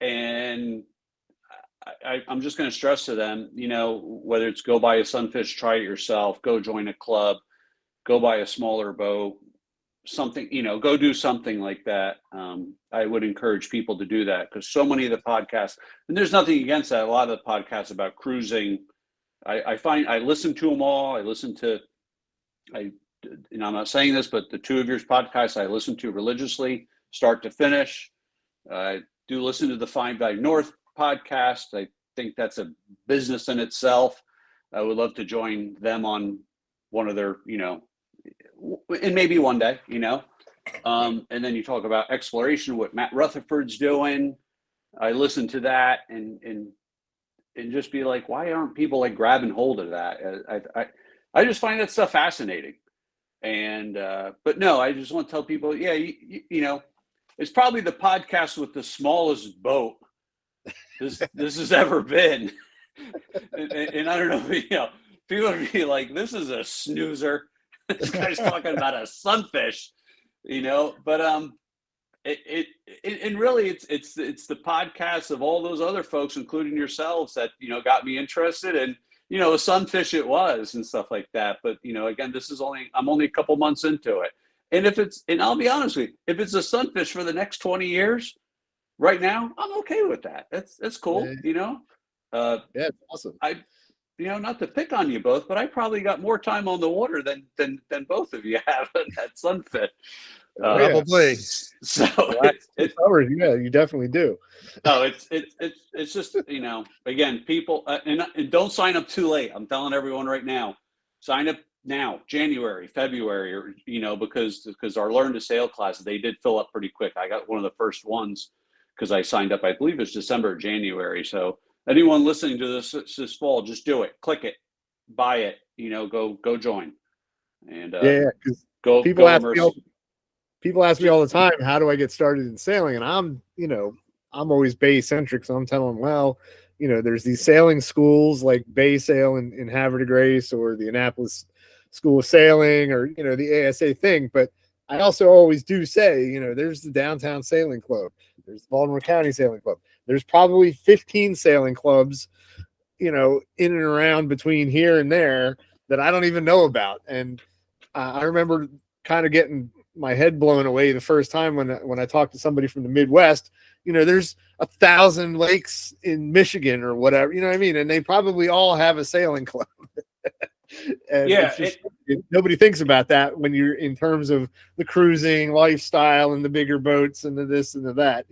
And I'm just going to stress to them, whether it's go buy a Sunfish, try it yourself, go join a club, go buy a smaller boat, something, go do something like that. I would encourage people to do that, because so many of the podcasts, and there's nothing against that, a lot of the podcasts about cruising, I find I listen to them all. I'm not saying this, but the 2 of yours podcasts I listen to religiously, start to finish. I do listen to the 5-9 North podcast. I think that's a business in itself. I would love to join them on one of their, and maybe one day, and then you talk about exploration, what Matt Rutherford's doing. I listen to that and just be like, why aren't people like grabbing hold of that? I just find that stuff fascinating. And, but no, I just want to tell people, yeah, it's probably the podcast with the smallest boat this has ever been. and I don't know, people would be like, this is a snoozer. This guy's talking about a sunfish, but and really it's the podcast of all those other folks, including yourselves, that got me interested, and a sunfish it was and stuff like that. But again, I'm only a couple months into it, and I'll be honest with you, if it's a sunfish for the next 20 years, right now, I'm okay with that. That's cool, Yeah, it's awesome. Not to pick on you both, but I probably got more time on the water than both of you have in that sunfish. Probably. So it's hours. Yeah, you definitely do. No, it's just again, people and don't sign up too late. I'm telling everyone right now, sign up now, January, February, or because our Learn to Sail classes, they did fill up pretty quick. I got one of the first ones because I signed up. I believe it's December or January. So anyone listening to this fall, just do it. Click it, buy it. Go join. And because people ask me all the time, how do I get started in sailing? And I'm always Bay centric. So I'm telling them, well, there's these sailing schools like Bay Sail in Havre de Grace, or the Annapolis School of Sailing, or, the ASA thing. But I also always do say, there's the Downtown Sailing Club. There's the Baltimore County Sailing Club. There's probably 15 sailing clubs, in and around between here and there that I don't even know about. And I remember kind of getting my head blown away the first time when I talked to somebody from the Midwest. There's 1,000 lakes in Michigan or whatever, you know what I mean? And they probably all have a sailing club. And nobody thinks about that when you're in terms of the cruising lifestyle and the bigger boats and the this and the that,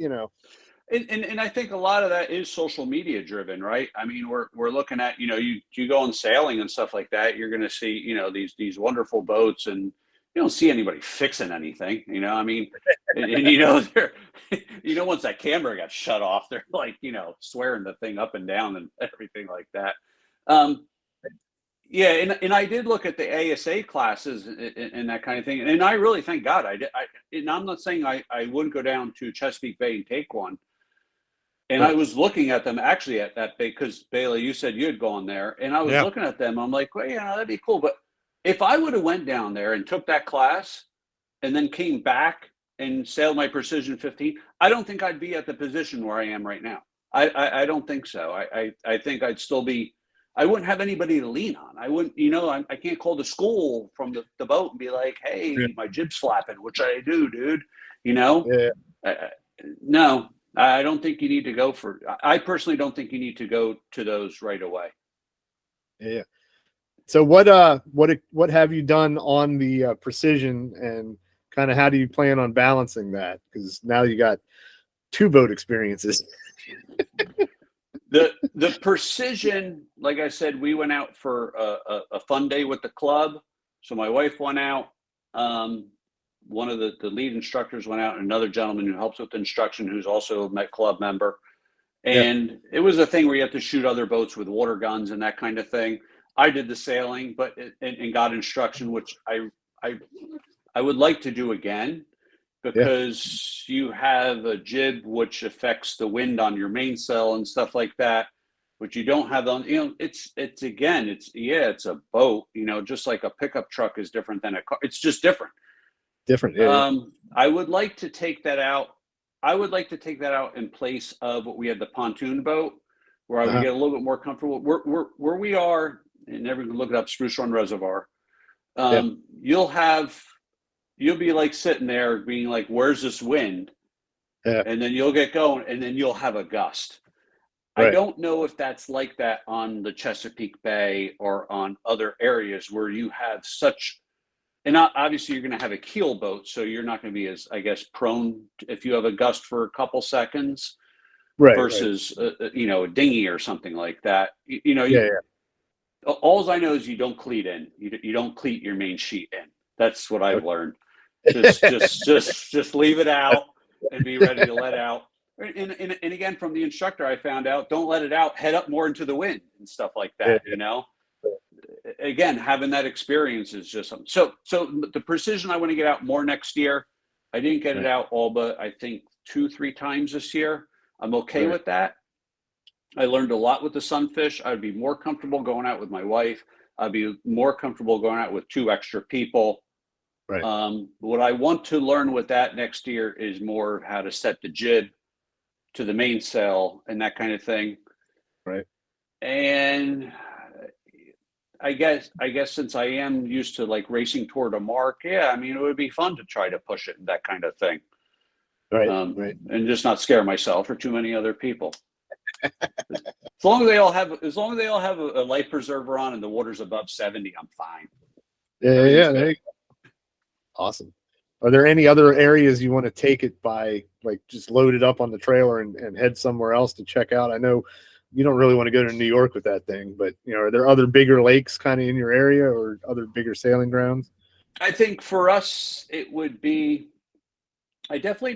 And I think a lot of that is social media driven, right? I mean, we're looking at, you go on sailing and stuff like that, you're going to see, these wonderful boats, and you don't see anybody fixing anything, I mean, and they're, once that camera got shut off, they're like, swearing the thing up and down and everything like that. Yeah, and I did look at the ASA classes and that kind of thing, and I really thank God I did. And I'm not saying I wouldn't go down to Chesapeake Bay and take one. And I was looking at them actually at that bay, because Bela, you said you had gone there, and I was looking at them. I'm like, well, that'd be cool. But if I would have went down there and took that class, and then came back and sailed my Precision 15, I don't think I'd be at the position where I am right now. I don't think so. I think I'd still be. I wouldn't have anybody to lean on. I wouldn't, I can't call the school from the boat and be like, hey, my jib's flapping. What should I do, dude? No, I don't think you need to go I personally don't think you need to go to those right away. Yeah. So what have you done on the Precision, and kind of how do you plan on balancing that? Because now you got 2 boat experiences. The Precision, like I said, we went out for a fun day with the club. So my wife went out. One of the lead instructors went out, and another gentleman who helps with instruction, who's also a Met Club member. And it was a thing where you have to shoot other boats with water guns and that kind of thing. I did the sailing, but and got instruction, which I would like to do again, because you have a jib which affects the wind on your mainsail and stuff like that, which you don't have on, it's a boat, just like a pickup truck is different than a car. It's just different. I would like to take that out. I would like to take that out in place of what we had, the pontoon boat, where I would get a little bit more comfortable. Where we are, and everyone look it up, Spruce Run Reservoir. You'll be like sitting there being like, where's this wind? And then you'll get going, and then you'll have a gust. Right. I don't know if that's like that on the Chesapeake Bay or on other areas where you have such, and obviously you're going to have a keel boat, so you're not going to be as, I guess, prone if you have a gust for a couple seconds. Right. versus a dinghy or something like that. Yeah. All I know is you don't cleat in. You don't cleat your main sheet in. That's what I've learned. Just leave it out and be ready to let out. And again, from the instructor, I found out don't let it out. Head up more into the wind and stuff like that. Again, having that experience is just something. So the precision I want to get out more next year. I didn't get it out all but I think 2-3 times this year. I'm okay with that. I learned a lot with the sunfish. I'd be more comfortable going out with my wife. I'd be more comfortable going out with 2 extra people. Right. What I want to learn with that next year is more how to set the jib to the mainsail and that kind of thing. Right. And I guess since I am used to like racing toward a mark, it would be fun to try to push it and that kind of thing. Right. And just not scare myself or too many other people. As long as they all have a life preserver on and the water's above 70, I'm fine. Yeah. There you go. Awesome. Are there any other areas you want to take it by, like just load it up on the trailer and head somewhere else to check out? I know you don't really want to go to New York with that thing, but are there other bigger lakes kind of in your area or other bigger sailing grounds? I think for us, it would be, I definitely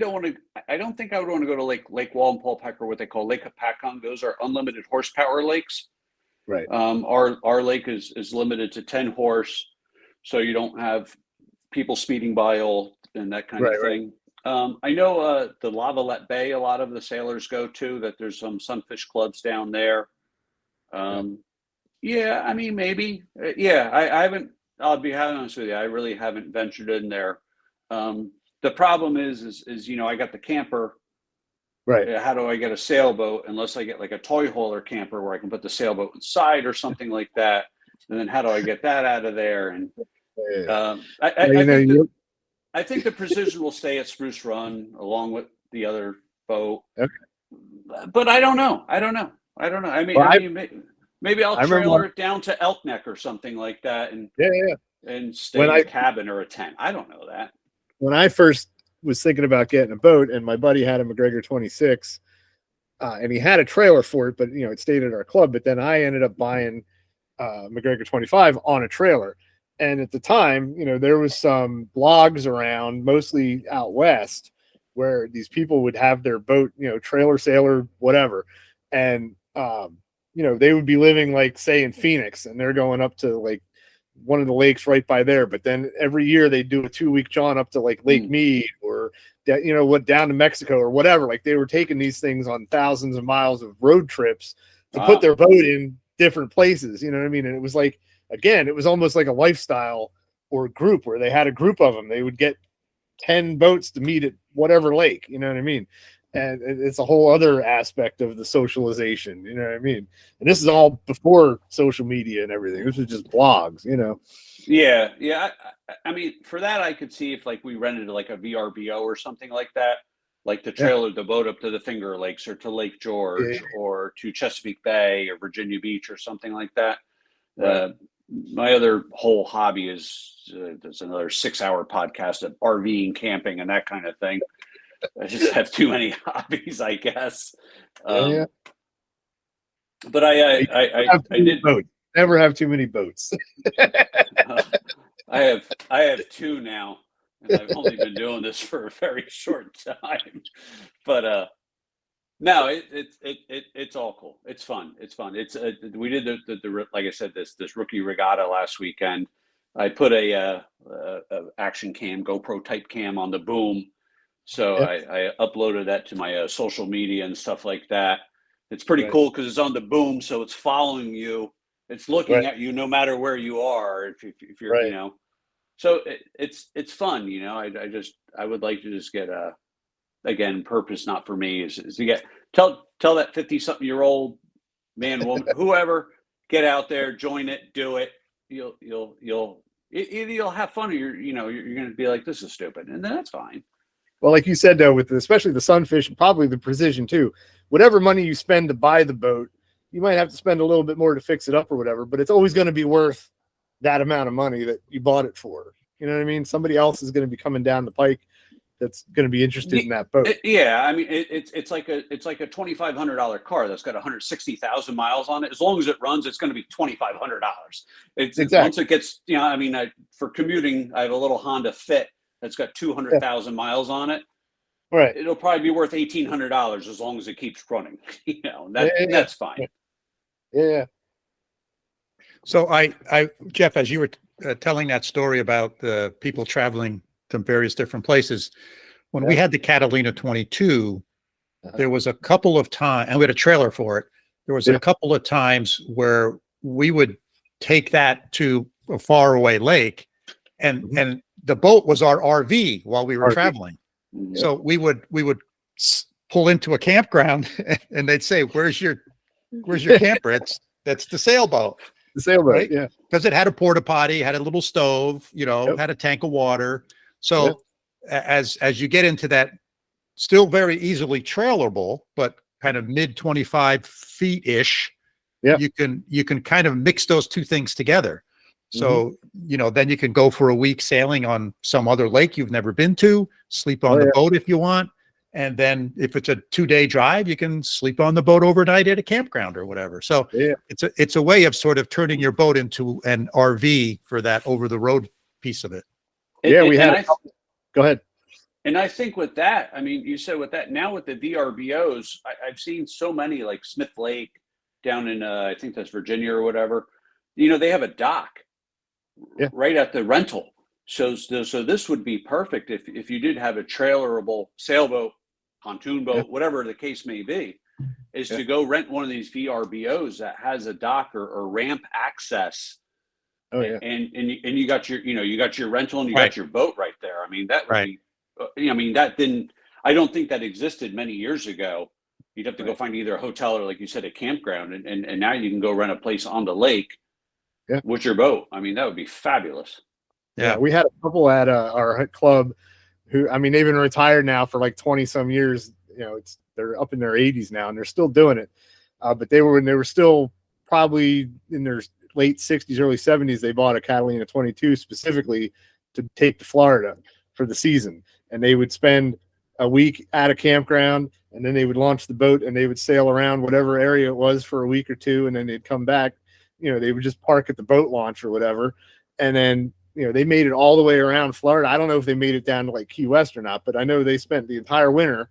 I don't think I would want to go to Lake Wallenpaupack or what they call Lake Apacon. Those are unlimited horsepower lakes. Right. Our lake is limited to 10 horse. So you don't have people speeding by all and that kind of thing. I know the Lavalette Bay, a lot of the sailors go to, that there's some sunfish clubs down there. Maybe. I haven't, I'll be honest with you, I really haven't ventured in there. The problem is I got the camper. Right. How do I get a sailboat unless I get like a toy hauler camper where I can put the sailboat inside or something like that? And then how do I get that out of there? And I think the Precision will stay at Spruce Run along with the other boat. Okay. But I don't know. Maybe I'll trailer it down to Elk Neck or something like that, and stay in a cabin or a tent. I don't know that. When I first was thinking about getting a boat, and my buddy had a McGregor 26, and he had a trailer for it, but it stayed at our club. But then I ended up buying McGregor 25 on a trailer. And at the time, there was some blogs around, mostly out west, where these people would have their boat, trailer, sailor, whatever. And, they would be living like, say, in Phoenix, and they're going up to like one of the lakes right by there. But then every year they do a 2-week jaunt up to like Lake Mead or, down to Mexico or whatever. Like they were taking these things on thousands of miles of road trips to put their boat in different places. You know what I mean? And it was like, again, it was almost like a lifestyle or a group where they had a group of them. They would get 10 boats to meet at whatever lake, you know what I mean? And it's a whole other aspect of the socialization, you know what I mean? And this is all before social media and everything. This was just blogs, Yeah. I mean, for that, I could see if like we rented like a VRBO or something like that, like to trailer the boat up to the Finger Lakes or to Lake George or to Chesapeake Bay or Virginia Beach or something like that. My other whole hobby is there's another 6-hour podcast of RVing, camping, and that kind of thing. I just have too many hobbies, I guess. But I did never have too many boats. I have 2 now, and I've only been doing this for a very short time. But no, it's all cool. It's fun. It's we did the like I said, this rookie regatta last weekend. I put a action cam, GoPro type cam on the boom. So I uploaded that to my social media and stuff like that. It's pretty cool because it's on the boom, so it's following you. It's looking at you no matter where you are. If you're so it's fun. I would like to just get again, purpose not for me is to get tell that 50-something-year-old man, woman, whoever, get out there, join it, do it. You'll either you'll have fun or you're going to be like, this is stupid, and then that's fine. Well, like you said, though, with especially the Sunfish and probably the Precision too, whatever money you spend to buy the boat, you might have to spend a little bit more to fix it up or whatever, but it's always going to be worth that amount of money that you bought it for. You know what I mean? Somebody else is going to be coming down the pike that's going to be interested in that boat. Yeah, I mean, it's like a $2,500 car that's got 160,000 miles on it. As long as it runs, it's going to be $2,500. Exactly. Once it gets, I mean, for commuting, I have a little Honda Fit that's got 200,000 miles on it. Right. It'll probably be worth $1,800 as long as it keeps running. That's fine. Yeah. So Jeff, as you were telling that story about the people traveling to various different places, when we had the Catalina 22, there was a couple of times, and we had a trailer for it. There was a couple of times where we would take that to a faraway lake, and the boat was our RV while we were traveling. So we would pull into a campground, and they'd say, "Where's your camper?" That's the sailboat. The sailboat, right? Yeah. Because it had a porta potty, had a little stove, had a tank of water. So as you get into that, still very easily trailerable, but kind of mid 25 feet ish, you can kind of mix those two things together. So, then you can go for a week sailing on some other lake you've never been to, sleep on the boat if you want. And then if it's a 2-day drive, you can sleep on the boat overnight at a campground or whatever. So it's a way of sort of turning your boat into an RV for that over the road piece of it. Go ahead. And I think with that, I mean, you said with that, now with the VRBOs, I've seen so many like Smith Lake down in, I think that's Virginia or whatever, they have a dock right at the rental. So this would be perfect if you did have a trailerable sailboat, pontoon boat, whatever the case may be, is to go rent one of these VRBOs that has a dock or ramp access. Oh yeah. And you got your rental and you got your boat right there. I mean, that would be, I mean, I don't think that existed many years ago. You'd have to go find either a hotel or, like you said, a campground. And now you can go rent a place on the lake with your boat. I mean, that would be fabulous. Yeah, we had a couple at our club who, I mean, they've been retired now for like 20 some years. They're up in their 80s now and they're still doing it. But they were still probably in their late 60s, early 70s. They bought a Catalina 22 specifically to take to Florida for the season. And they would spend a week at a campground, and then they would launch the boat and they would sail around whatever area it was for a week or two. And then they'd come back, they would just park at the boat launch or whatever. And then, they made it all the way around Florida. I don't know if they made it down to like Key West or not, but I know they spent the entire winter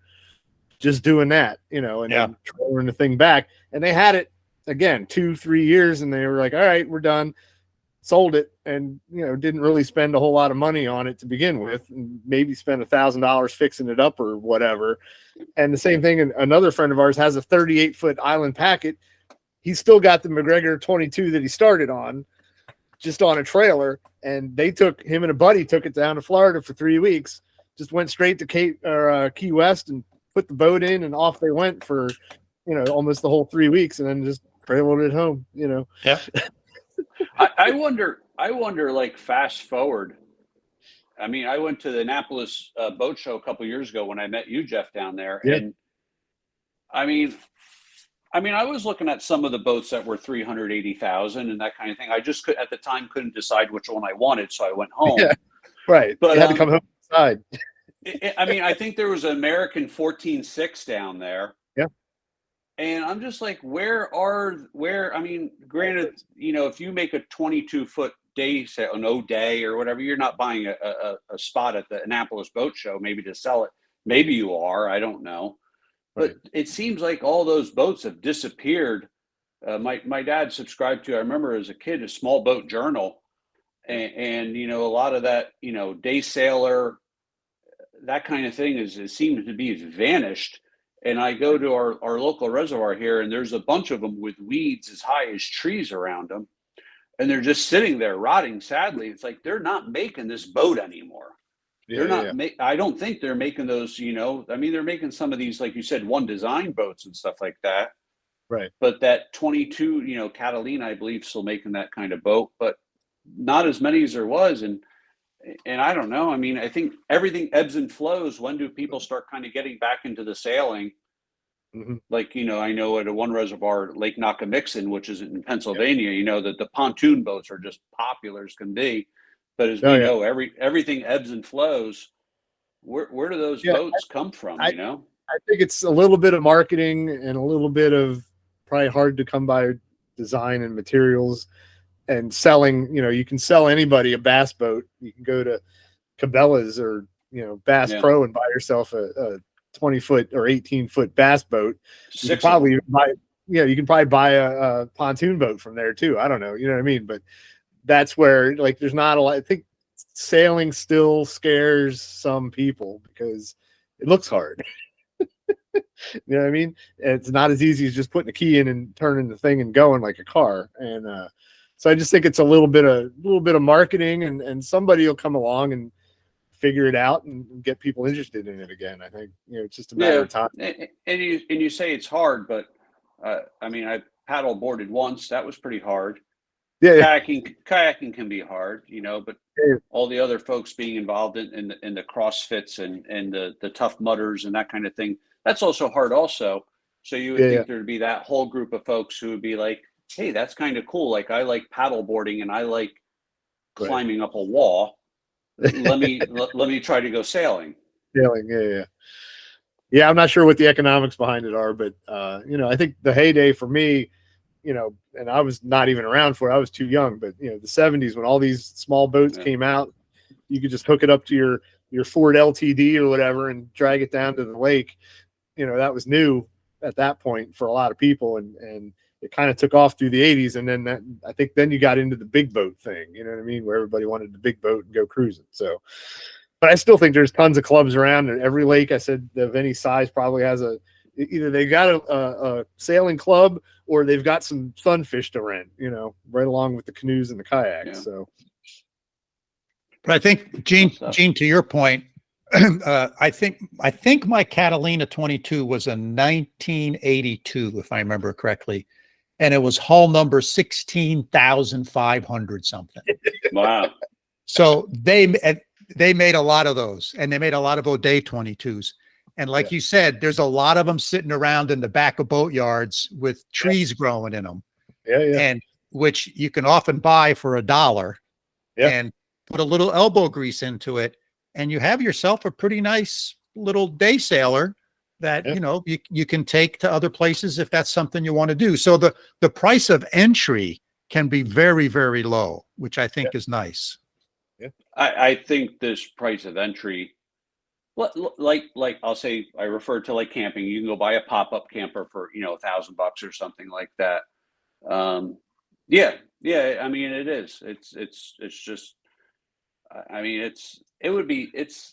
just doing that, and then trailering the thing back. And they had it again 2-3 years, and they were like, all right, we're done. Sold it, and didn't really spend a whole lot of money on it to begin with, and maybe spend $1,000 fixing it up or whatever. And the same thing, and another friend of ours has a 38-foot Island Packet. He's still got the McGregor 22 that he started on, just on a trailer, and him and a buddy took it down to Florida for 3 weeks, just went straight to Key West and put the boat in, and off they went for, almost the whole 3 weeks, and then just trailered it home, Yeah. I wonder, like, fast forward. I mean, I went to the Annapolis boat show a couple years ago when I met you, Jeff, down there. Yeah. And I mean, I was looking at some of the boats that were 380,000 and that kind of thing. I just at the time couldn't decide which one I wanted, so I went home. Yeah, right. But you had to come home inside. I mean, I think there was an American 14.6 down there. Yeah. And I'm just like, I mean, granted, if you make a 22-foot day sale, no day or whatever, you're not buying a spot at the Annapolis boat show, maybe to sell it. Maybe you are, I don't know. But it seems like all those boats have disappeared. My dad subscribed to, I remember as a kid, a small boat journal. And a lot of that, day sailor, that kind of thing it seems to be vanished. And I go to our local reservoir here, and there's a bunch of them with weeds as high as trees around them. And they're just sitting there rotting sadly. It's like they're not making this boat anymore. They're not. I don't think they're making those. I mean, they're making some of these, like you said, one design boats and stuff like that. Right. But that 22, Catalina, I believe, still making that kind of boat, but not as many as there was. And I don't know. I mean, I think everything ebbs and flows. When do people start kind of getting back into the sailing? Mm-hmm. Like, I know at one reservoir, Lake Nakamixon, which is in Pennsylvania, that the pontoon boats are just popular as can be. But as we know, everything ebbs and flows. where do those Yeah, boats come from? I You know, I think it's a little bit of marketing and a little bit of probably hard to come by design and materials and selling. You can sell anybody a bass boat. You can go to Cabela's or Bass Yeah. Pro and buy yourself a 20-foot or 18-foot bass boat. You can 6 of them. probably buy you can probably buy a pontoon boat from there too. I don't know, you know what I mean? But that's where like there's not a lot. I think sailing still scares some people because it looks hard. You know what I mean? It's not as easy as just putting a key in and turning the thing and going like a car. And so I just think it's a little bit of marketing, and somebody will come along and figure it out and get people interested in it again. I think it's just a matter of time. And you say it's hard, but I mean, I paddle boarded once. That was pretty hard. Yeah. Kayaking can be hard, but Yeah. all the other folks being involved in the CrossFits and the Tough Mudders and that kind of thing, that's also hard also. So you would think there'd be that whole group of folks who would be like, hey, that's kind of cool. Like I like paddle boarding and I like climbing up a wall. Let me try to go sailing. Sailing, yeah. I'm not sure what the economics behind it are, but I think the heyday for me, and I was not even around for it. I was too young, but the 70s when all these small boats came out, you could just hook it up to your Ford LTD or whatever and drag it down to the lake. That was new at that point for a lot of people, and it kind of took off through the 80s, and then I think then you got into the big boat thing, you know what I mean, where everybody wanted the big boat and go cruising. So, but I still think there's tons of clubs around, and every lake I said of any size probably has either they got a sailing club or they've got some sunfish to rent, right along with the canoes and the kayaks. Yeah. So, but I think Gene, to your point, I think my Catalina 22 was a 1982, if I remember correctly, and it was hull number 16,500 something. Wow! So they made a lot of those, and they made a lot of O'Day 22s. And like you said, there's a lot of them sitting around in the back of boatyards with trees growing in them. Yeah. And which you can often buy for $1 and put a little elbow grease into it. And you have yourself a pretty nice little day sailor that, you can take to other places if that's something you want to do. So the price of entry can be very, very low, which I think is nice. Yeah. I think this price of entry, like I'll say, I refer to like camping. You can go buy a pop-up camper for, $1,000 or something like that. Yeah. I mean, it is. It's just, I mean, it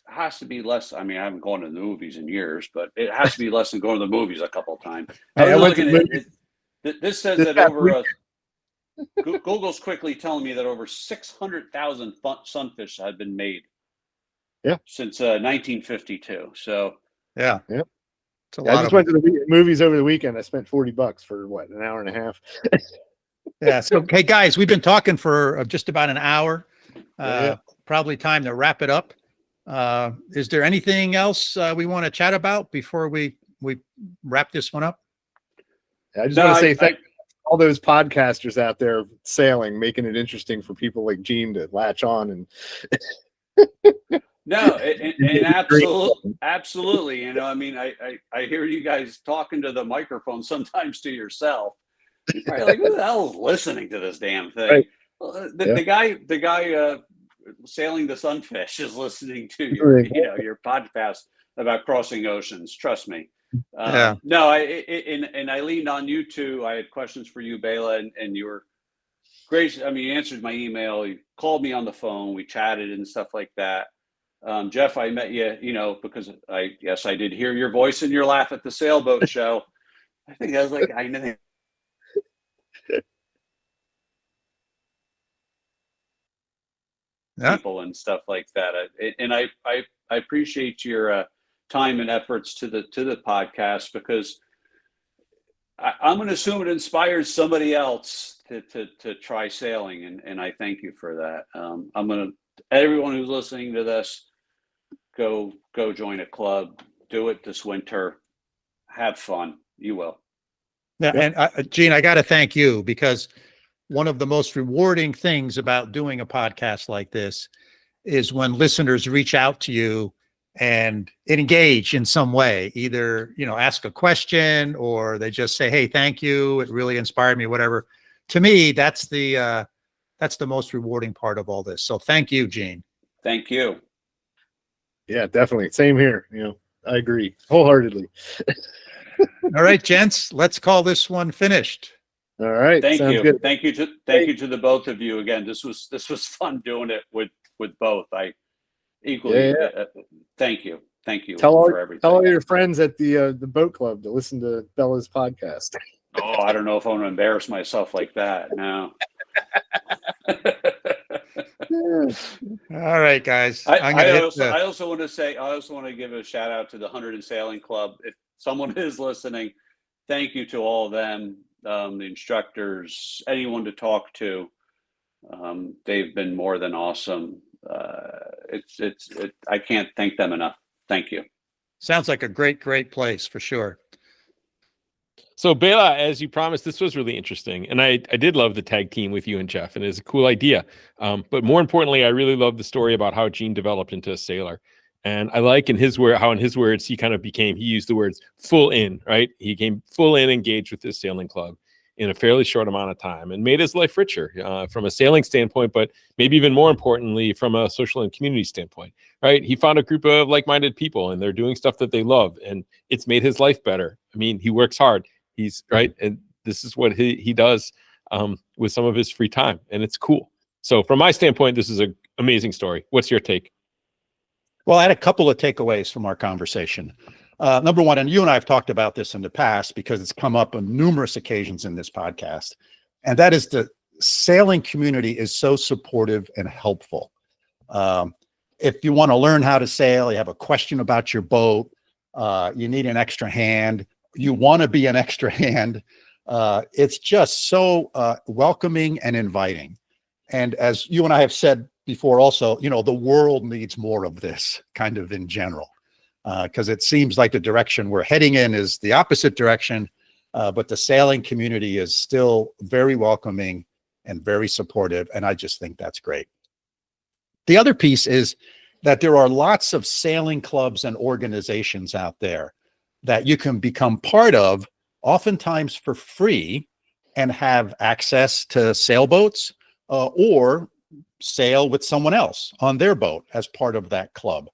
has to be less. I mean, I haven't gone to the movies in years, but it has to be less than going to the movies a couple of times. This says that over Google's quickly telling me that over 600,000 sunfish have been made. Yeah. Since 1952. So yeah. I just went to the movies over the weekend. I spent $40 for an hour and a half. Yeah. So, hey guys, we've been talking for just about an hour. Probably time to wrap it up. Is there anything else we want to chat about before we wrap this one up? I just want to say thank all those podcasters out there sailing, making it interesting for people like Gene to latch on and. No, and absolutely. I mean, I hear you guys talking to the microphone sometimes to yourself. You're probably like, who the hell is listening to this damn thing? Right. Well, the guy sailing the sunfish is listening to your podcast about crossing oceans. Trust me. No, I leaned on you too. I had questions for you, Bela, and you were gracious. I mean, you answered my email. You called me on the phone. We chatted and stuff like that. Jeff, I met you, because I did hear your voice and your laugh at the sailboat show. I think I was like, I know. People and stuff like that. And I appreciate your time and efforts to the podcast, because I'm going to assume it inspires somebody else to try sailing. And I thank you for that. I'm going to, everyone who's listening to this, go join a club, do it this winter, have fun. You will. Yeah. And Gene, I got to thank you, because one of the most rewarding things about doing a podcast like this is when listeners reach out to you and engage in some way, either, ask a question or they just say, hey, thank you, it really inspired me, whatever. To me, that's the most rewarding part of all this. So thank you, Gene. Thank you. Yeah, definitely. Same here. I agree wholeheartedly. All right, gents, let's call this one finished. All right. Thank sounds you. good. Thank you to the both of you again. This was fun doing it with both. I equally thank you. Thank you for everything. Tell all your friends at the boat club to listen to Bela's podcast. Oh, I don't know if I want to embarrass myself like that. No. All right, guys. I also want to give a shout out to the Hunter and Sailing Club. If someone is listening, thank you to all of them, the instructors, anyone to talk to. They've been more than awesome. I can't thank them enough. Thank you. Sounds like a great place for sure. So Bela, as you promised, this was really interesting. And I did love the tag team with you and Jeff, and it's a cool idea. But more importantly, I really love the story about how Gene developed into a sailor. And I like in his words, he used the words full in, right? He came full in engaged with this sailing club in a fairly short amount of time and made his life richer from a sailing standpoint, but maybe even more importantly, from a social and community standpoint, right? He found a group of like-minded people and they're doing stuff that they love, and it's made his life better. I mean, he works hard. He's right. And this is what he does with some of his free time, and it's cool. So from my standpoint, this is an amazing story. What's your take? Well, I had a couple of takeaways from our conversation. Number one, and you and I have talked about this in the past because it's come up on numerous occasions in this podcast, and that is the sailing community is so supportive and helpful. If you want to learn how to sail, you have a question about your boat, you need an extra hand, you want to be an extra hand, it's just so welcoming and inviting. And as you and I have said before also, the world needs more of this kind of in general. Because it seems like the direction we're heading in is the opposite direction, but the sailing community is still very welcoming and very supportive, and I just think that's great. The other piece is that there are lots of sailing clubs and organizations out there that you can become part of, oftentimes for free, and have access to sailboats or sail with someone else on their boat as part of that club.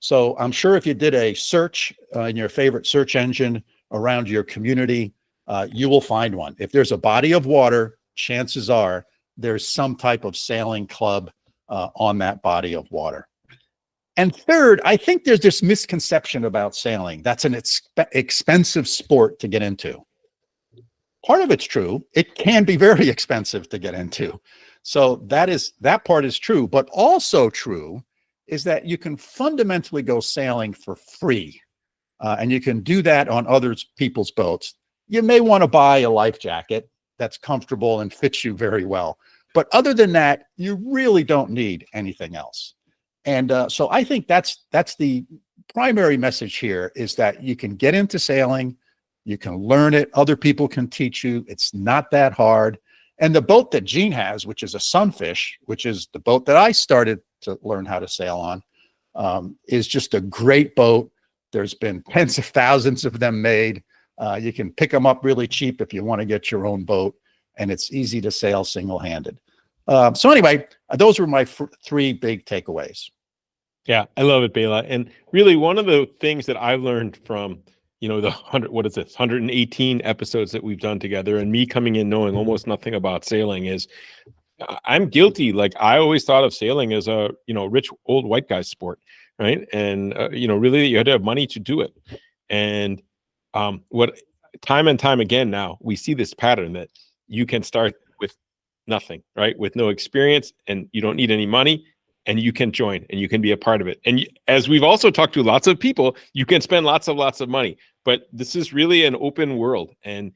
So I'm sure if you did a search in your favorite search engine around your community, you will find one. If there's a body of water, chances are there's some type of sailing club on that body of water. And third, I think there's this misconception about sailing. That's an expensive sport to get into. Part of it's true. It can be very expensive to get into. So that part is true, but also true is that you can fundamentally go sailing for free, and you can do that on other people's boats. You may want to buy a life jacket that's comfortable and fits you very well, but other than that, you really don't need anything else. And so I think that's the primary message here, is that you can get into sailing, you can learn it, other people can teach you. It's not that hard. And the boat that Gene has, which is a Sunfish, which is the boat that I started to learn how to sail on, is just a great boat. There's been tens of thousands of them made. You can pick them up really cheap if you want to get your own boat, and it's easy to sail single-handed. So anyway, those were my three big takeaways. Yeah, I love it, Bela. And really, one of the things that I learned from the 118 episodes that we've done together, and me coming in knowing almost nothing about sailing, is I'm guilty. Like, I always thought of sailing as a rich old white guy sport, right? And really, you had to have money to do it. And what time and time again now we see this pattern that you can start with nothing, right? With no experience, and you don't need any money, and you can join and you can be a part of it. And as we've also talked to lots of people, you can spend lots of money, but this is really an open world, and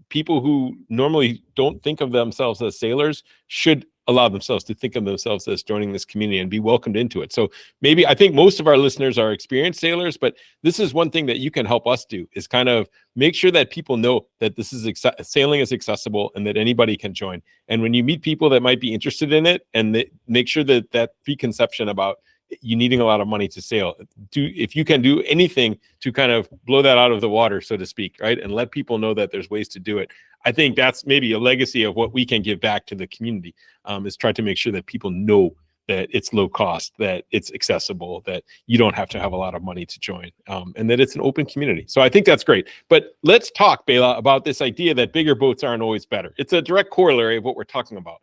people who normally don't think of themselves as sailors should allow themselves to think of themselves as joining this community and be welcomed into it. So maybe, I think most of our listeners are experienced sailors, but this is one thing that you can help us do, is kind of make sure that people know that this is sailing is accessible and that anybody can join. And when you meet people that might be interested in it, and make sure that preconception about you needing a lot of money to sail. If you can do anything to kind of blow that out of the water, so to speak, right, and let people know that there's ways to do it. I think that's maybe a legacy of what we can give back to the community, is try to make sure that people know that it's low cost, that it's accessible, that you don't have to have a lot of money to join, and that it's an open community. So I think that's great. But let's talk, Bela, about this idea that bigger boats aren't always better. It's a direct corollary of what we're talking about.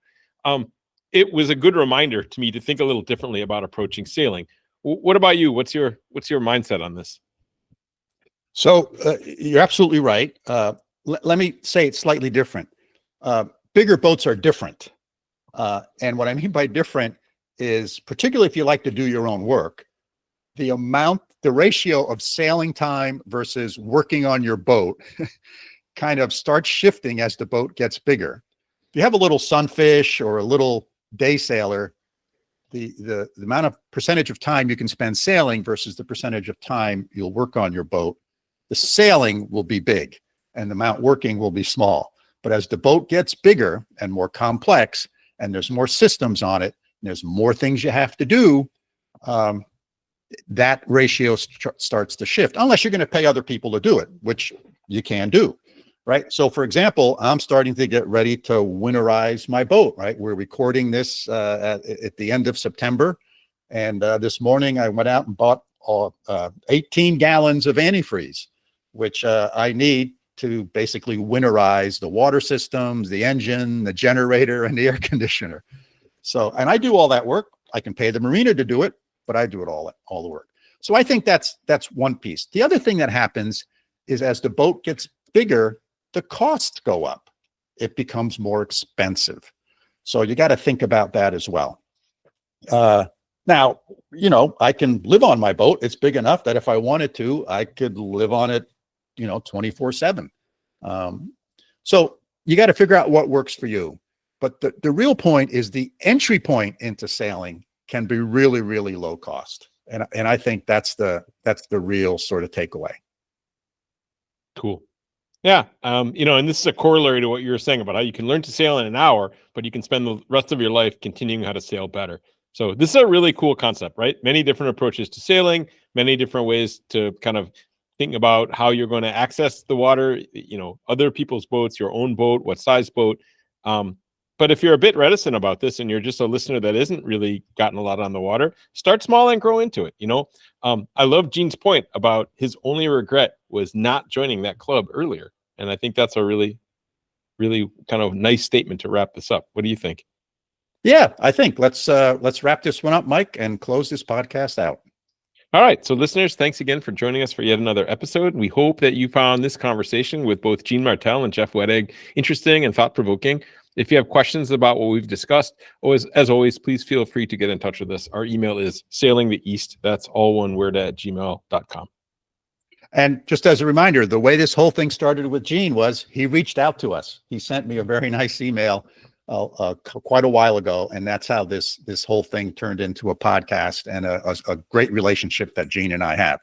It was a good reminder to me to think a little differently about approaching sailing. What about you? What's your mindset on this? So you're absolutely right. Let me say it's slightly different. Bigger boats are different. And what I mean by different is, particularly if you like to do your own work, the ratio of sailing time versus working on your boat kind of starts shifting as the boat gets bigger. If you have a little sunfish or a little day sailor, the amount of percentage of time you can spend sailing versus the percentage of time you'll work on your boat, the sailing will be big and the amount working will be small. But as the boat gets bigger and more complex, and there's more systems on it, and there's more things you have to do, that ratio starts to shift, unless you're going to pay other people to do it, which you can do. Right. So, for example, I'm starting to get ready to winterize my boat. Right. We're recording this at the end of September. And this morning I went out and bought 18 gallons of antifreeze, which I need to basically winterize the water systems, the engine, the generator, and the air conditioner. So, and I do all that work. I can pay the marina to do it, but I do it all the work. So I think that's one piece. The other thing that happens is, as the boat gets bigger, the costs go up. It becomes more expensive. So you got to think about that as well. Now, I can live on my boat. It's big enough that if I wanted to, I could live on it, 24/7. So you got to figure out what works for you. But the real point is, the entry point into sailing can be really, really low cost. And I think that's the real sort of takeaway. Cool. Yeah. And this is a corollary to what you were saying about how you can learn to sail in an hour, but you can spend the rest of your life continuing how to sail better. So this is a really cool concept, right? Many different approaches to sailing, many different ways to kind of think about how you're going to access the water, other people's boats, your own boat, what size boat. But if you're a bit reticent about this and you're just a listener that isn't really gotten a lot on the water, start small and grow into it. I love Gene's point about his only regret was not joining that club earlier. And I think that's a really, really kind of nice statement to wrap this up. What do you think? Yeah, I think let's wrap this one up, Mike, and close this podcast out. All right. So listeners, thanks again for joining us for yet another episode. We hope that you found this conversation with both Gene Martel and Jeff Wettig interesting and thought-provoking. If you have questions about what we've discussed, as always, please feel free to get in touch with us. Our email is sailingtheeast. That's all one word at gmail.com. And just as a reminder, the way this whole thing started with Gene was he reached out to us. He sent me a very nice email quite a while ago, and that's how this whole thing turned into a podcast and a great relationship that Gene and I have.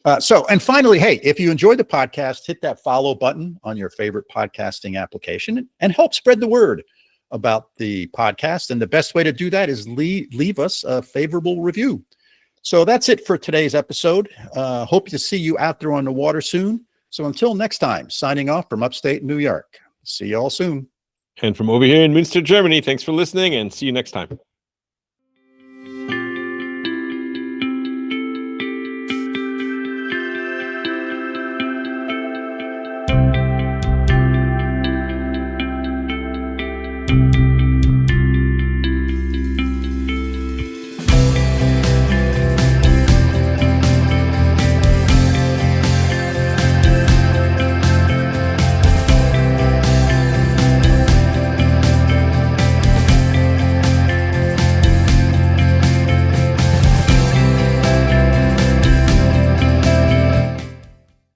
And finally, hey, if you enjoyed the podcast, hit that follow button on your favorite podcasting application and help spread the word about the podcast. And the best way to do that is leave us a favorable review. So that's it for today's episode. Hope to see you out there on the water soon. So until next time, signing off from upstate New York. See you all soon. And from over here in Münster, Germany, thanks for listening and see you next time.